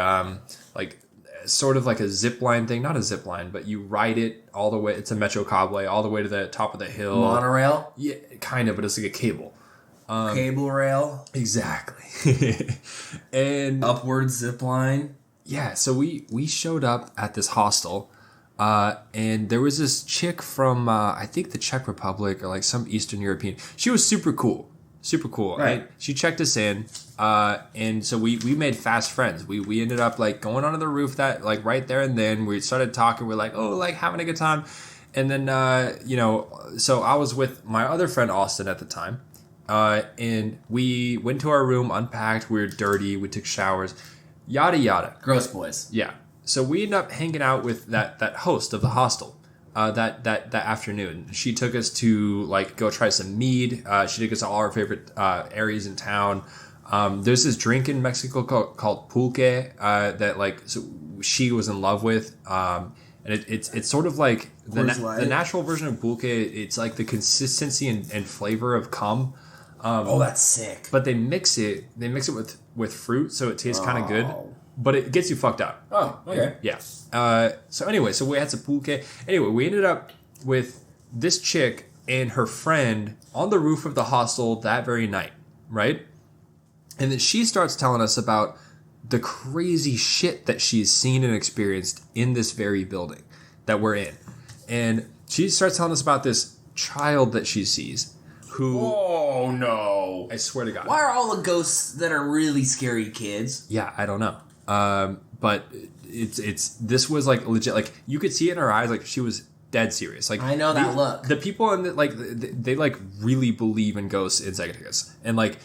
sort of like a zip line thing, not a zip line, but you ride it all the way. It's a metro cable all the way to the top of the hill. Monorail? Yeah, kind of, but it's like a cable. Cable rail? Exactly. And upward zip line? Yeah, so we showed up at this hostel, and there was this chick from I think the Czech Republic or like some Eastern European. She was super cool. Right. She checked us in, and so we made fast friends. We ended up like going onto the roof that like right there and then. We started talking. We're like, oh, like having a good time. And then so I was with my other friend Austin at the time, and we went to our room, unpacked. We were dirty. We took showers, yada yada. Gross boys. Yeah. So we ended up hanging out with that host of the hostel. That afternoon, she took us to like go try some mead. She took us to all our favorite areas in town. There's this drink in Mexico called pulque that like she was in love with, and it's sort of like the natural version of pulque. It's like the consistency and flavor of cum. That's sick. But they mix it with fruit, so it tastes kind of good. But it gets you fucked up. Oh, okay. Yeah. So anyway, so we had some pulque. Anyway, we ended up with this chick and her friend on the roof of the hostel that very night, right? And then she starts telling us about the crazy shit that she's seen and experienced in this very building that we're in. And she starts telling us about this child that she sees who... Oh, no. I swear to God. Why are all the ghosts that are really scary kids? Yeah, I don't know. But this was like legit, like you could see it in her eyes, like she was dead serious. Like I know that look. The people in they like really believe in ghosts in Zacatecas, and like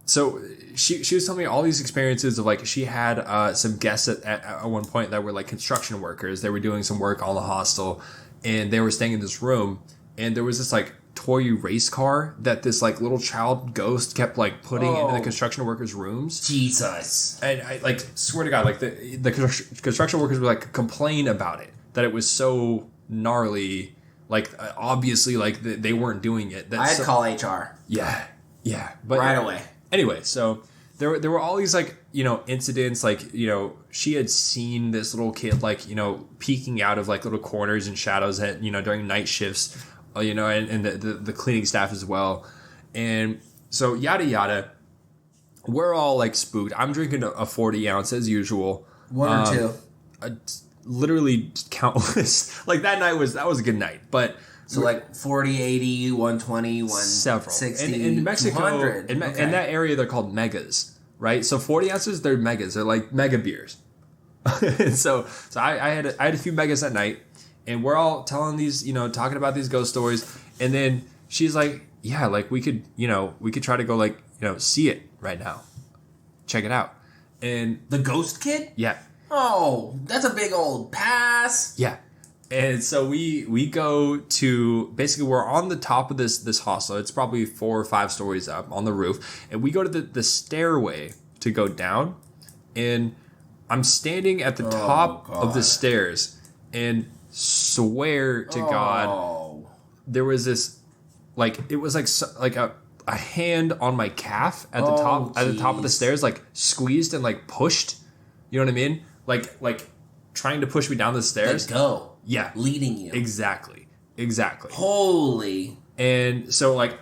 so she was telling me all these experiences of like she had some guests at one point that were like construction workers. They were doing some work on the hostel, and they were staying in this room, and there was this like toy race car that this like little child ghost kept like putting into the construction workers' rooms. Jesus. And I like swear to God, like the construction workers would like complain about it, that it was so gnarly. Like obviously, like they weren't doing it. I'd call HR. Yeah. But right away. Anyway, so there were all these like incidents, like she had seen this little kid like peeking out of like little corners and shadows at during night shifts. And the cleaning staff as well. And so yada yada, we're all like spooked. I'm drinking a 40 ounce as usual. One or two. Literally countless. Like that was a good night. But so like 40, 80, 120, 160, several. In Mexico, 200. In that area, they're called megas, right? So 40 ounces, they're megas. They're like mega beers. And so I had a few megas that night. And we're all telling these, talking about these ghost stories. And then she's like, yeah, like we could try to go like, see it right now. Check it out. And the ghost kid? Yeah. Oh, that's a big old pass. Yeah. And so we go to, basically we're on the top of this hostel. It's probably 4 or 5 stories up on the roof. And we go to the stairway to go down. And I'm standing at the top of the stairs and swear to God, there was this, like, it was like a hand on my calf at the top of the stairs, like squeezed and like pushed. You know what I mean? Like trying to push me down the stairs. Let go. Yeah, leading you. Exactly. Holy. And so like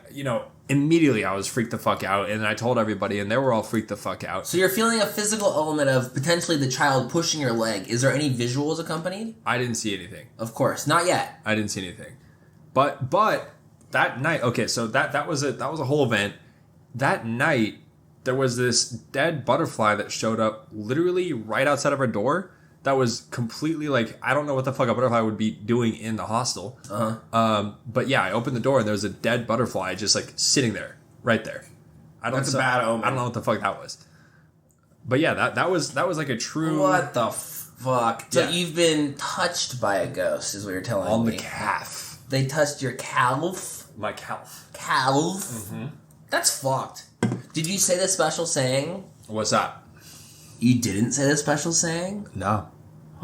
immediately I was freaked the fuck out, and I told everybody, and they were all freaked the fuck out. So you're feeling a physical element of potentially the child pushing your leg. Is there any visuals accompanied? I didn't see anything. Of course, not yet. I didn't see anything. But that night, okay, so that was a whole event. That night there was this dead butterfly that showed up literally right outside of our door. That was completely like, I don't know what the fuck a butterfly would be doing in the hostel. But yeah, I opened the door and there was a dead butterfly just like sitting there, right there. That's a bad omen. I don't know what the fuck that was. But yeah, that was like a true. What the fuck? So Yeah. you've been touched by a ghost, is what you're telling me. On the calf. They touched your calf? My calf. Calf? Mm-hmm. That's fucked. Did you say the special saying? What's that? You didn't say the special saying? No.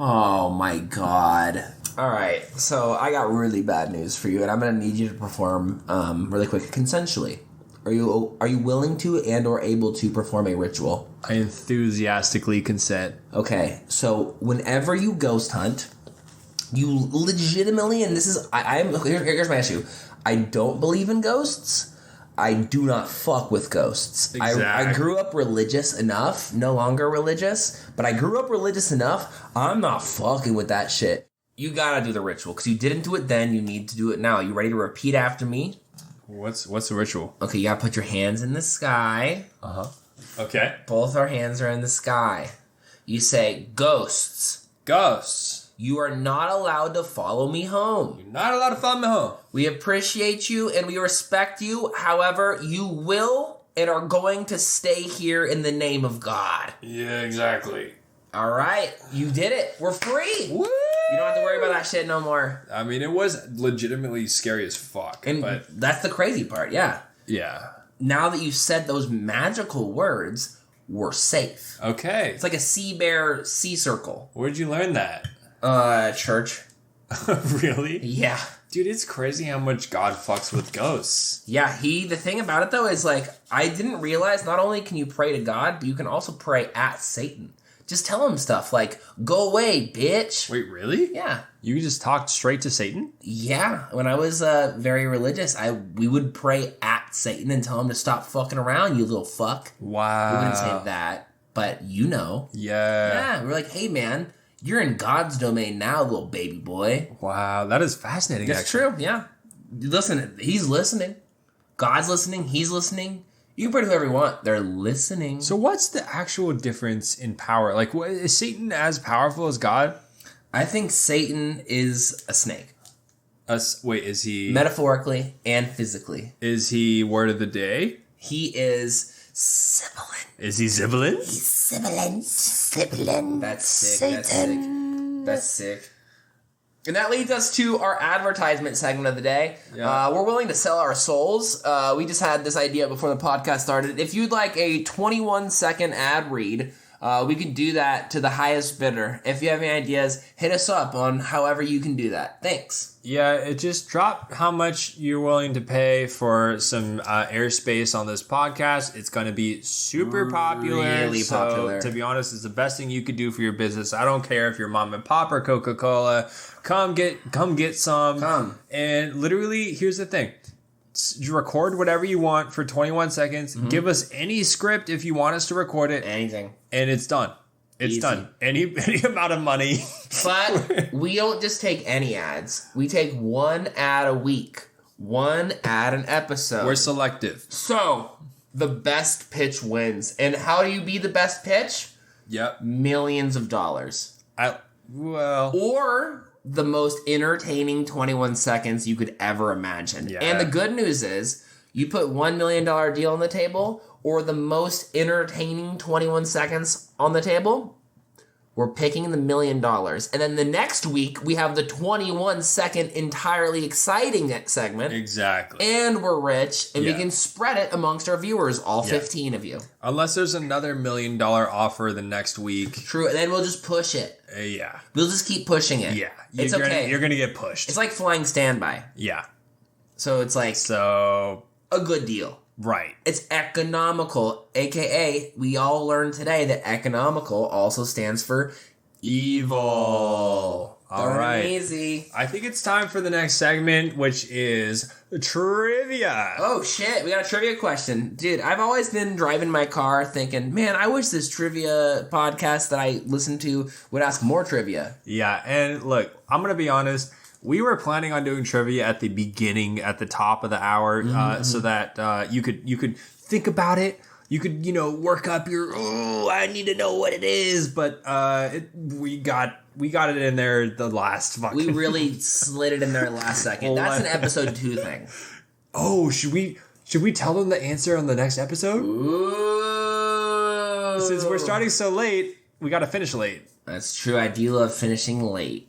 Oh my God. Alright, so I got really bad news for you, and I'm gonna need you to perform really quick consensually. Are you willing to and or able to perform a ritual? I enthusiastically consent. Okay, so whenever you ghost hunt, you legitimately, and this is here's my issue. I don't believe in ghosts. I do not fuck with ghosts. Exactly. I grew up religious enough, no longer religious, but I grew up religious enough, I'm not fucking with that shit. You gotta do the ritual, because you didn't do it then, you need to do it now. You ready to repeat after me? What's the ritual? Okay, you gotta put your hands in the sky. Okay. Both our hands are in the sky. You say, ghosts. Ghosts. You are not allowed to follow me home. You're not allowed to follow me home. We appreciate you and we respect you. However, you will and are going to stay here in the name of God. Yeah, exactly. All right, you did it. We're free. Woo! You don't have to worry about that shit no more. I mean, it was legitimately scary as fuck. And but that's the crazy part, yeah. yeah. Now that you said those magical words, we're safe. Okay. It's like a sea bear sea circle. Where'd you learn that? Church. Really? Yeah. Dude, it's crazy how much God fucks with ghosts. Yeah, the thing about it though is like, I didn't realize not only can you pray to God, but you can also pray at Satan. Just tell him stuff like, go away, bitch. Wait, really? Yeah. You just talked straight to Satan? Yeah. When I was very religious, we would pray at Satan and tell him to stop fucking around, you little fuck. Wow. We wouldn't say that, but you know. Yeah. Yeah, we're like, hey man, you're in God's domain now, little baby boy. Wow, that is fascinating. That's actually. true, yeah. Listen, he's listening. God's listening, he's listening. You can pray to whoever you want. They're listening. So what's the actual difference in power? Like, is Satan as powerful as God? I think Satan is a snake. Wait, is he... Metaphorically and physically. Is he word of the day? He is sibilant. Is he sibilant? He's sibilant. Sibilant. That's sick. Satan. That's sick. And that leads us to our advertisement segment of the day. Yeah. We're willing to sell our souls. We just had this idea before the podcast started. If you'd like a 21-second ad read, we can do that to the highest bidder. If you have any ideas, hit us up on however you can do that. Thanks. Yeah, it just dropped how much you're willing to pay for some airspace on this podcast. It's going to be super popular. Really popular. To be honest, it's the best thing you could do for your business. I don't care if you're mom and pop or Coca-Cola. Come get some. Come. And literally, here's the thing. You record whatever you want for 21 seconds. Mm-hmm. Give us any script if you want us to record it. Anything. And it's done. It's Easy. done. Any amount of money. But we don't just take any ads. We take one ad a week. One ad an episode. We're selective. So, the best pitch wins. And how do you be the best pitch? Yep. Millions of dollars. Or the most entertaining 21 seconds you could ever imagine. Yeah. And the good news is, you put $1 million deal on the table, or the most entertaining 21 seconds on the table, we're picking the $1 million. And then the next week, we have the 21-second entirely exciting segment. Exactly. And we're rich, and we Yeah. can spread it amongst our viewers, all 15 of you. Unless there's another $1 million offer the next week. True, and then we'll just push it. Yeah. We'll just keep pushing it. Yeah. It's okay. You're going to get pushed. It's like flying standby. Yeah. So it's like So, a good deal. right. It's economical, aka we all learned today that economical also stands for evil. All Darn right. easy. I think it's time for the next segment, which is trivia. Oh shit, we got a trivia question. Dude, I've always been driving my car thinking, man, I wish this trivia podcast that I listen to would ask more trivia. Yeah, and look, I'm going to be honest. We were planning on doing trivia at the beginning, at the top of the hour, so that you could think about it. You could, work up your, I need to know what it is. But we got it in there the last fucking... We really slid it in there last second. That's an episode 2 thing. Oh, should we tell them the answer on the next episode? Ooh. Since we're starting so late, we got to finish late. That's true. I do love finishing late.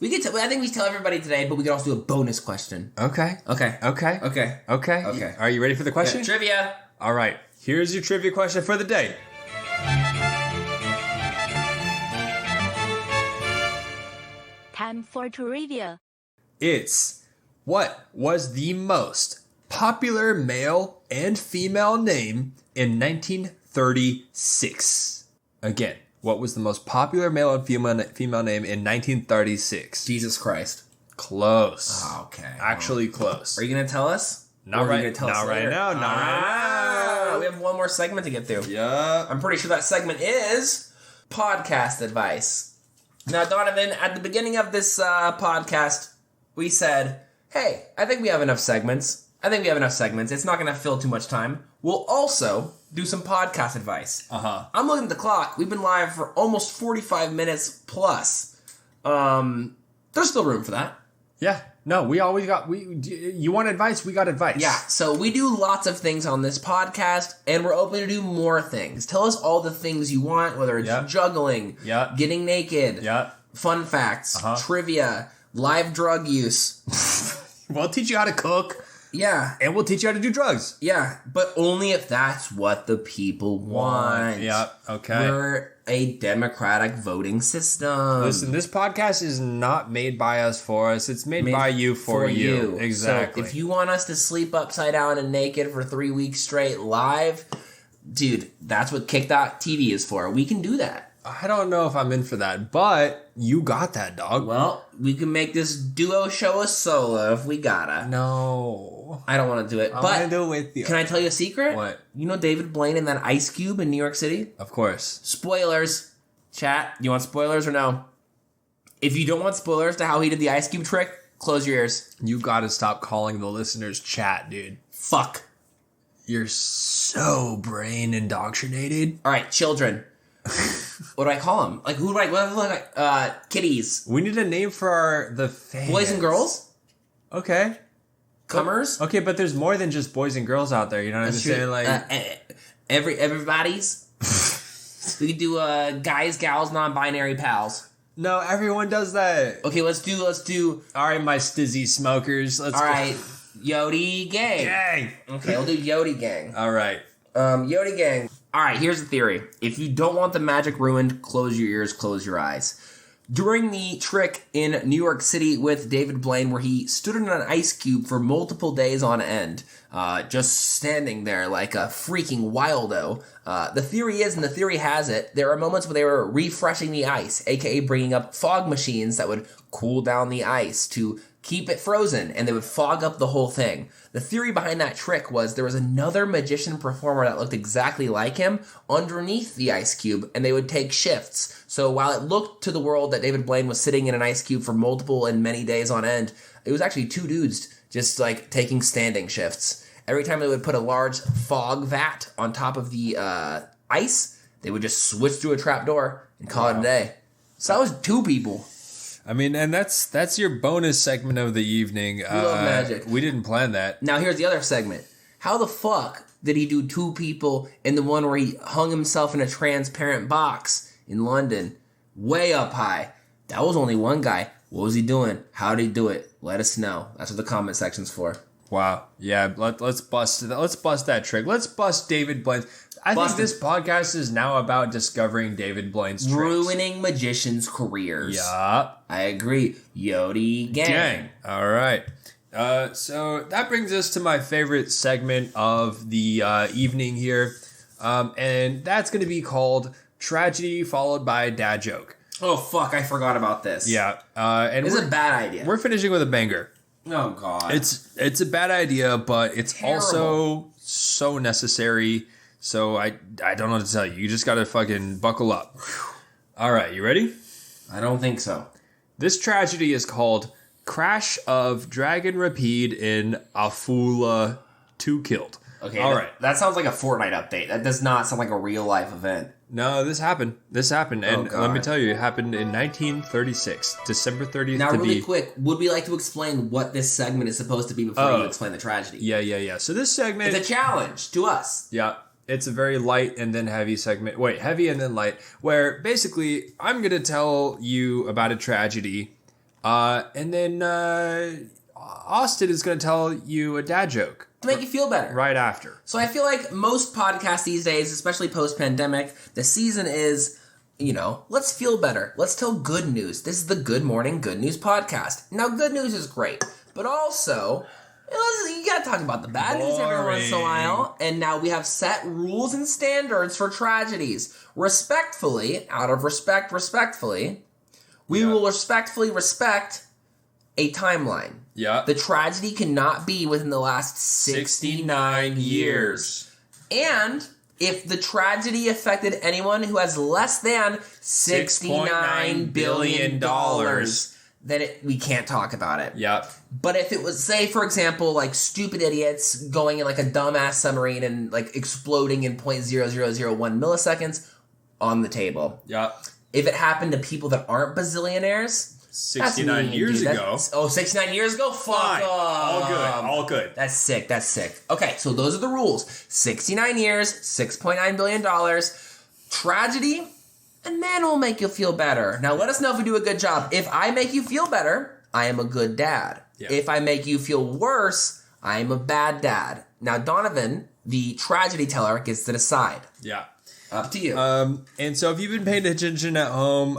I think we tell everybody today, but we can also do a bonus question. Okay. Okay. Okay. Okay. Are you ready for the question? Yeah, trivia. All right. Here's your trivia question for the day. Time for trivia. It's, what was the most popular male and female name in 1936? Again, what was the most popular male and female name in 1936? Jesus Christ. Close. Okay. Actually close. Are you going to tell us? Not Or are you gonna tell us right later? now. Not right now. We have one more segment to get through. Yeah. I'm pretty sure that segment is podcast advice. Now, Donovan, at the beginning of this podcast, we said, hey, I think we have enough segments. It's not going to fill too much time. We'll also do some podcast advice. I'm looking at the clock. We've been live for almost 45 minutes plus. There's still room for that. Yeah. No, we always got. You want advice? We got advice. Yeah, so we do lots of things on this podcast, and we're open to do more things. Tell us all the things you want, whether it's juggling, getting naked, fun facts, trivia, live drug use. We'll teach you how to cook. Yeah. And we'll teach you how to do drugs. Yeah, but only if that's what the people want. Yeah, okay. We're a democratic voting system. Listen, this podcast is not made by us for us. It's made by you for you. Exactly. So if you want us to sleep upside down and naked for 3 weeks straight live, dude, that's what Kick.TV is for. We can do that. I don't know if I'm in for that, but you got that, dog. Well, we can make this duo show a solo if we gotta. No. I don't want to do it, I but want to do it with you. Can I tell you a secret? What? You know David Blaine and that ice cube in New York City? Of course. Spoilers. Chat, you want spoilers or no? If you don't want spoilers to how he did the ice cube trick, close your ears. You gotta stop calling the listeners chat, dude. Fuck. You're so brain indoctrinated. All right, children. What do I call them? Like, who do I... kitties. We need a name for the fans. Boys and girls? Okay. Comers? Okay, but there's more than just boys and girls out there. You know what I'm saying? Like everybody's. We could do guys, gals, non-binary pals. No, everyone does that. Okay, let's do. All right, my stizzy smokers. Let's All go. right, Yodi gang. Gang. Okay, we'll do Yodi gang. All right. Yodi gang. All right, here's the theory. If you don't want the magic ruined, close your ears, close your eyes. During the trick in New York City with David Blaine, where he stood in an ice cube for multiple days on end, just standing there like a freaking wildo, the theory is, and the theory has it, there are moments where they were refreshing the ice, aka bringing up fog machines that would cool down the ice to keep it frozen, and they would fog up the whole thing. The theory behind that trick was there was another magician performer that looked exactly like him underneath the ice cube, and they would take shifts. So while it looked to the world that David Blaine was sitting in an ice cube for multiple and many days on end, it was actually two dudes just like taking standing shifts. Every time they would put a large fog vat on top of the ice, they would just switch through a trap door and call it a day. So that was two people. I mean, and that's your bonus segment of the evening. We love magic. We didn't plan that. Now here's the other segment. How the fuck did he do two people in the one where he hung himself in a transparent box in London? Way up high. That was only one guy. What was he doing? How did he do it? Let us know. That's what the comment section's for. Wow. Yeah, let's bust that. Let's bust that trick. Let's bust David Blaine. I think this podcast is now about discovering David Blaine's tricks. Ruining magicians' careers. Yeah. I agree. Yodi gang. All right. So that brings us to my favorite segment of the evening here. And that's going to be called Tragedy Followed by Dad Joke. Oh, fuck. I forgot about this. Yeah. And it's a bad idea. We're finishing with a banger. Oh, God. It's a bad idea, but it's terrible. Also so necessary. So I don't know what to tell you. You just got to fucking buckle up. All right. You ready? I don't think so. This tragedy is called Crash of Dragon Rapide in Afula 2 Killed. Okay. All right. That sounds like a Fortnite update. That does not sound like a real life event. No, this happened. And let me tell you, it happened in 1936, December 30th. Now, really quick, would we like to explain what this segment is supposed to be before you explain the tragedy? Yeah. So this segment... It's a challenge to us. Yeah. It's a very light and then heavy segment. Wait, heavy and then light. Where basically, I'm going to tell you about a tragedy. And then Austin is going to tell you a dad joke. To make you feel better. Right after. So I feel like most podcasts these days, especially post-pandemic, the season is, let's feel better. Let's tell good news. This is the Good Morning Good News podcast. Now, good news is great. But also... you gotta talk about the bad news every once in a while. And now we have set rules and standards for tragedies. Respectfully, out of respect, we will respectfully respect a timeline. Yeah. The tragedy cannot be within the last 69 years. And if the tragedy affected anyone who has less than $69 billion, then we can't talk about it. Yeah. But if it was, say, for example, like stupid idiots going in like a dumbass submarine and like exploding in 0.0001 milliseconds, on the table. Yeah. If it happened to people that aren't bazillionaires, 69 years ago. 69 years ago? Fuck Fine. off. All good. That's sick. Okay, so those are the rules. 69 years, $6.9 billion, tragedy, and then we'll make you feel better. Now, let us know if we do a good job. If I make you feel better, I am a good dad. Yeah. If I make you feel worse, I am a bad dad. Now, Donovan, the tragedy teller, gets to decide. Yeah. Up to you. And so if you've been paying attention at home,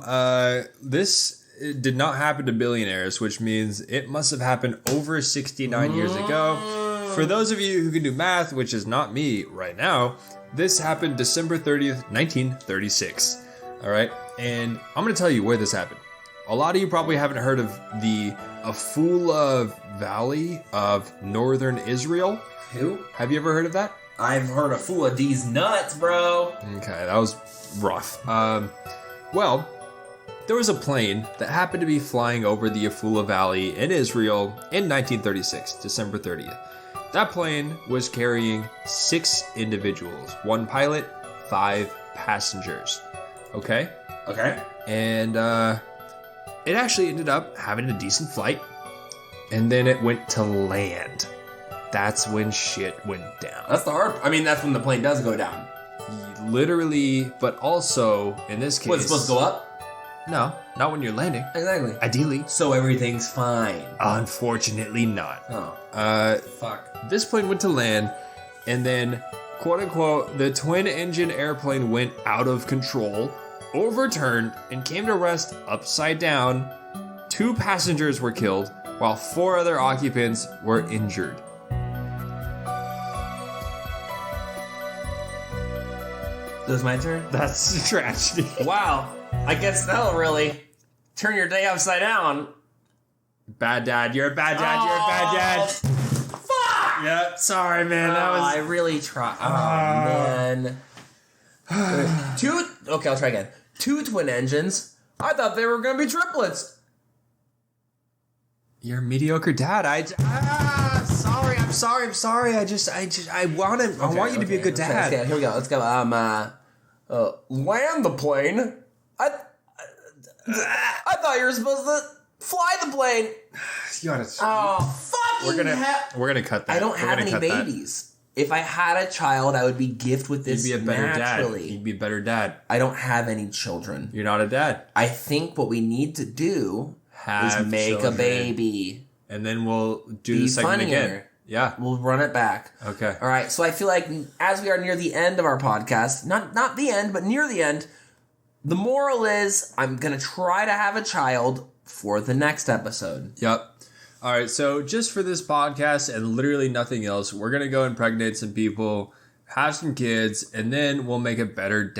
this did not happen to billionaires, which means it must have happened over 69 years ago. For those of you who can do math, which is not me right now, this happened December 30th, 1936. All right? And I'm going to tell you where this happened. A lot of you probably haven't heard of the Afula Valley of northern Israel. Who? Have you ever heard of that? I've heard a fool of these nuts, bro. Okay, that was rough. Well, there was a plane that happened to be flying over the Afula Valley in Israel in 1936, December 30th. That plane was carrying 6 individuals, 1 pilot, 5 passengers. Okay? Okay. And it actually ended up having a decent flight, and then it went to land. That's when shit went down. That's the hard. I mean, that's when the plane does go down. Literally, but also in this case. What's supposed to go up? No, not when you're landing. Exactly. Ideally. So everything's fine. Unfortunately not. Oh. Fuck. This plane went to land, and then, quote unquote, the twin engine airplane went out of control, overturned, and came to rest upside down. 2 passengers were killed, while 4 other occupants were injured. That was my turn? That's a tragedy. Wow. I guess that'll really turn your day upside down. Bad dad. You're a bad dad. You're a bad dad. Fuck! Yeah, sorry, man. That was. I really tried. Oh, man. 2. Okay, I'll try again. 2 twin engines. I thought they were going to be triplets. You're a mediocre dad. Sorry. I'm sorry. I want you to be a good dad. Okay, here we go. Let's go. Land the plane. I thought you were supposed to fly the plane. You gotta. Fucking hell. We're gonna cut that. I don't have any babies. If I had a child, I would be gifted with this You'd be a better naturally. dad. You'd be a better dad. I don't have any children. You're not a dad. I think what we need to do is make children. a baby. And then we'll do Be the segment funnier. again. Yeah. We'll run it back. Okay. All right. So I feel like as we are near the end of our podcast, not the end, but near the end, the moral is I'm going to try to have a child for the next episode. Yep. All right. So just for this podcast and literally nothing else, we're going to go impregnate some people, have some kids, and then we'll make a better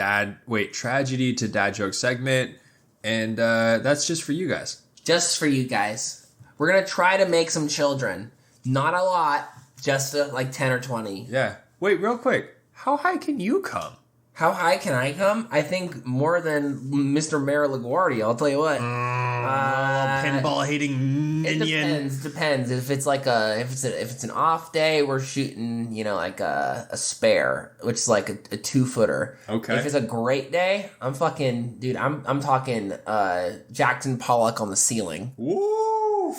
tragedy to dad joke segment. And that's just for you guys. Just for you guys. We're going to try to make some children. Not a lot, just like 10 or 20. Yeah. Wait, real quick. How high can you come? How high can I come? I think more than Mr. Mayor LaGuardia, I'll tell you what. Pinball hating minion. It depends. If it's like if it's an off day, we're shooting, like a spare, which is like a 2-footer. Okay. If it's a great day, I'm fucking, dude, I'm talking Jackson Pollock on the ceiling. Woo!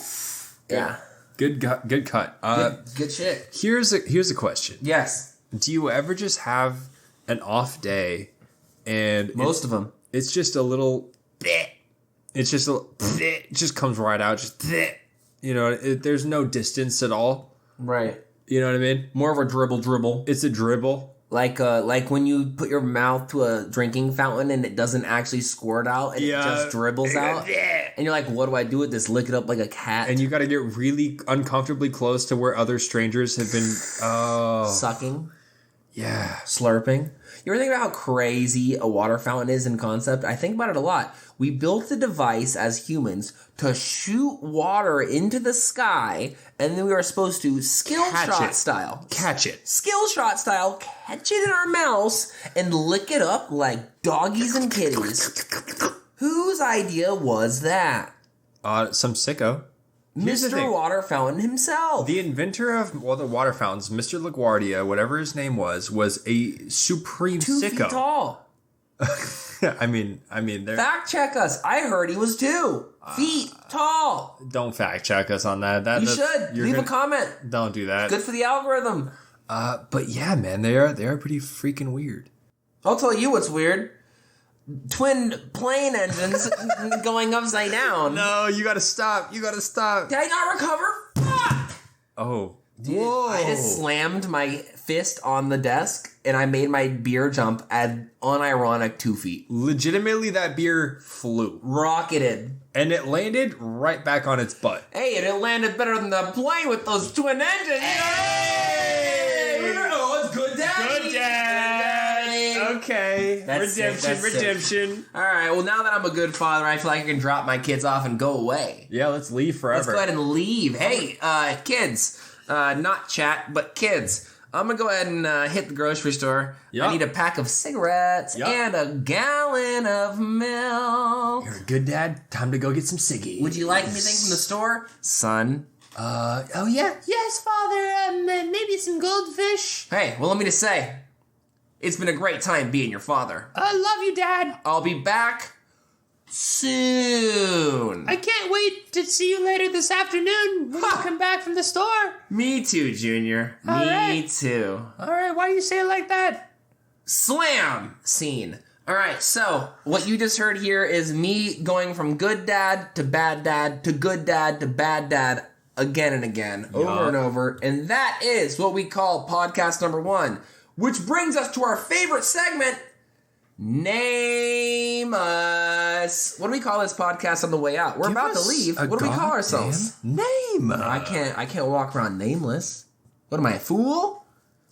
Yeah. Good cut. Good shit. Here's a question. Yes. Do you ever just have an off day and Most of them. It's just a little bleh. It's just it just comes right out, just bleh. There's no distance at all. Right. You know what I mean? More of a dribble. It's a dribble. Like when you put your mouth to a drinking fountain and it doesn't actually squirt out and it just dribbles out. And you're like, what do I do with this? Lick it up like a cat. And you got to get really uncomfortably close to where other strangers have been sucking. Yeah. Slurping. You ever think about how crazy a water fountain is in concept? I think about it a lot. We built the device as humans to shoot water into the sky, and then we were supposed to skill shot style catch it in our mouths and lick it up like doggies and kitties. Whose idea was that? Some sicko. Mr. Water Fountain himself. The inventor of the water fountains, Mr. LaGuardia, whatever his name was a supreme 2 sicko. feet tall. I mean, they're... Fact check us. I heard he was 2 feet tall. Don't fact check us on that. You should. Leave a comment. Don't do that. Good for the algorithm. But yeah, man, they are pretty freaking weird. I'll tell you what's weird. Twin plane engines going upside down. No, you gotta stop. Did I not recover? Fuck! Oh. Dude, Whoa. I just slammed my fist on the desk and I made my beer jump at unironic 2 feet. Legitimately, that beer flew. Rocketed. And it landed right back on its butt. Hey, and it landed better than the plane with those twin engines. Hey! Oh, it's good daddy. Good daddy. Okay. That's Redemption. All right, well, now that I'm a good father, I feel like I can drop my kids off and go away. Yeah, let's leave forever. Let's go ahead and leave. Hey, kids. Not chat, but kids. I'm going to go ahead and hit the grocery store. Yep. I need a pack of cigarettes and a gallon of milk. You're a good dad. Time to go get some ciggies. Would you like anything from the store? Son. Oh yeah. Yes, Father. Maybe some goldfish. Hey, well, let me just say, it's been a great time being your father. I love you, Dad. I'll be back soon. I can't wait to see you later this afternoon when you come back from the store. Me too, Junior. All Me right. too. All right, why do you say it like that? Slam scene. All right, so what you just heard here is me going from good dad to bad dad to good dad to bad dad again and again, over and over. And that is what we call podcast number 1, which brings us to our favorite segment, Name Us. What do we call this podcast on the way out? We're about to leave. What do we call ourselves? Name. I can't walk around nameless. What am I, a fool?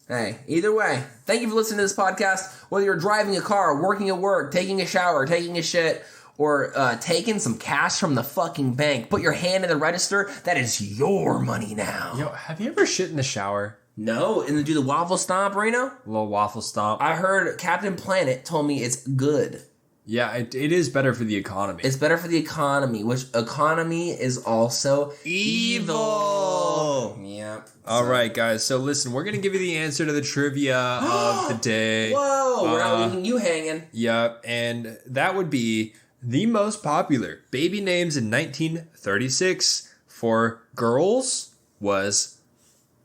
Hey, either way, thank you for listening to this podcast. Whether you're driving a car, working at work, taking a shower, taking a shit, or taking some cash from the fucking bank, put your hand in the register. That is your money now. Yo, have you ever shit in the shower? No, and then do the waffle stomp, Reno? A little waffle stomp. I heard Captain Planet told me it's good. Yeah, it is better for the economy. It's better for the economy, which economy is also evil. Yep. All right, guys. So listen, we're going to give you the answer to the trivia of the day. Whoa, we're not leaving you hanging. Yep, and that would be the most popular baby names in 1936 for girls was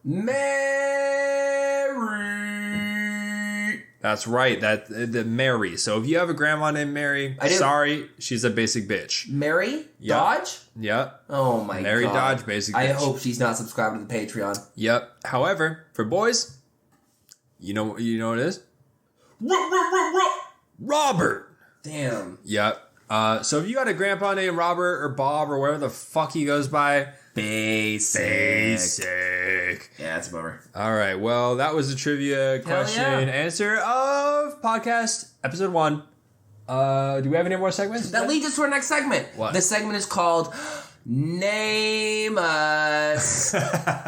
Mary. That's right. The Mary. So if you have a grandma named Mary, sorry, she's a basic bitch. Mary? Yep. Dodge? Yep. Oh my Mary god. Dodge, basic bitch. I hope she's not subscribed to the Patreon. Yep. However, for boys, you know what it is? Robert. Damn. Yep. So if you got a grandpa named Robert or Bob or whatever the fuck he goes by, Basic. Yeah, that's a bummer. All right. Well, that was the trivia question answer of podcast episode 1. Do we have any more segments? That leads us to our next segment. What? This segment is called Name Us.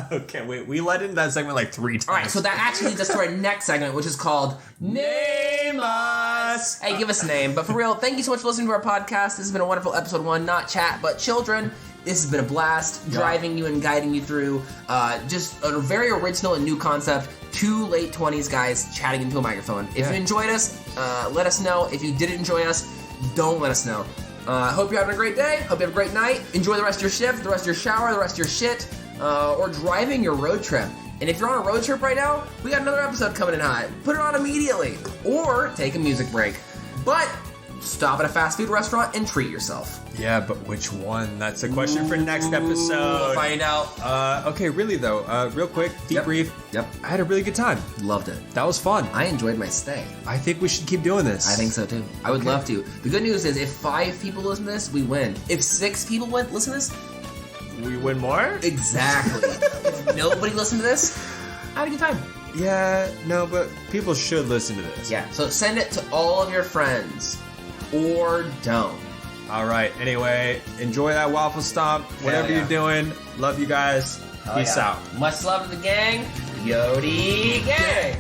Okay, wait. We let in that segment like 3 times. All right, so that actually leads us to our next segment, which is called Name Us. Hey, give us a name. But for real, thank you so much for listening to our podcast. This has been a wonderful episode 1, not chat, but children. This has been a blast, driving you and guiding you through just a very original and new concept. 2 late 20s guys chatting into a microphone. If you enjoyed us, let us know. If you didn't enjoy us, don't let us know. Hope you're having a great day. Hope you have a great night. Enjoy the rest of your shift, the rest of your shower, the rest of your shit, or driving your road trip. And if you're on a road trip right now, we got another episode coming in hot. Put it on immediately. Or take a music break. But stop at a fast food restaurant and treat yourself. Yeah, but which one? That's a question for next episode. We'll find out. Okay, really though, real quick, debrief. Yep. I had a really good time. Loved it. That was fun. I enjoyed my stay. I think we should keep doing this. I think so too. I would love to. The good news is if 5 people listen to this, we win. If 6 people listen to this, we win more? exactly. If nobody listened to this, I had a good time. Yeah, no, but people should listen to this. Yeah, so send it to all of your friends. Or don't. All right. Anyway, enjoy that waffle stomp. Whatever yeah. you're doing. Love you guys. Peace out. Much love to the gang. Yodi gang.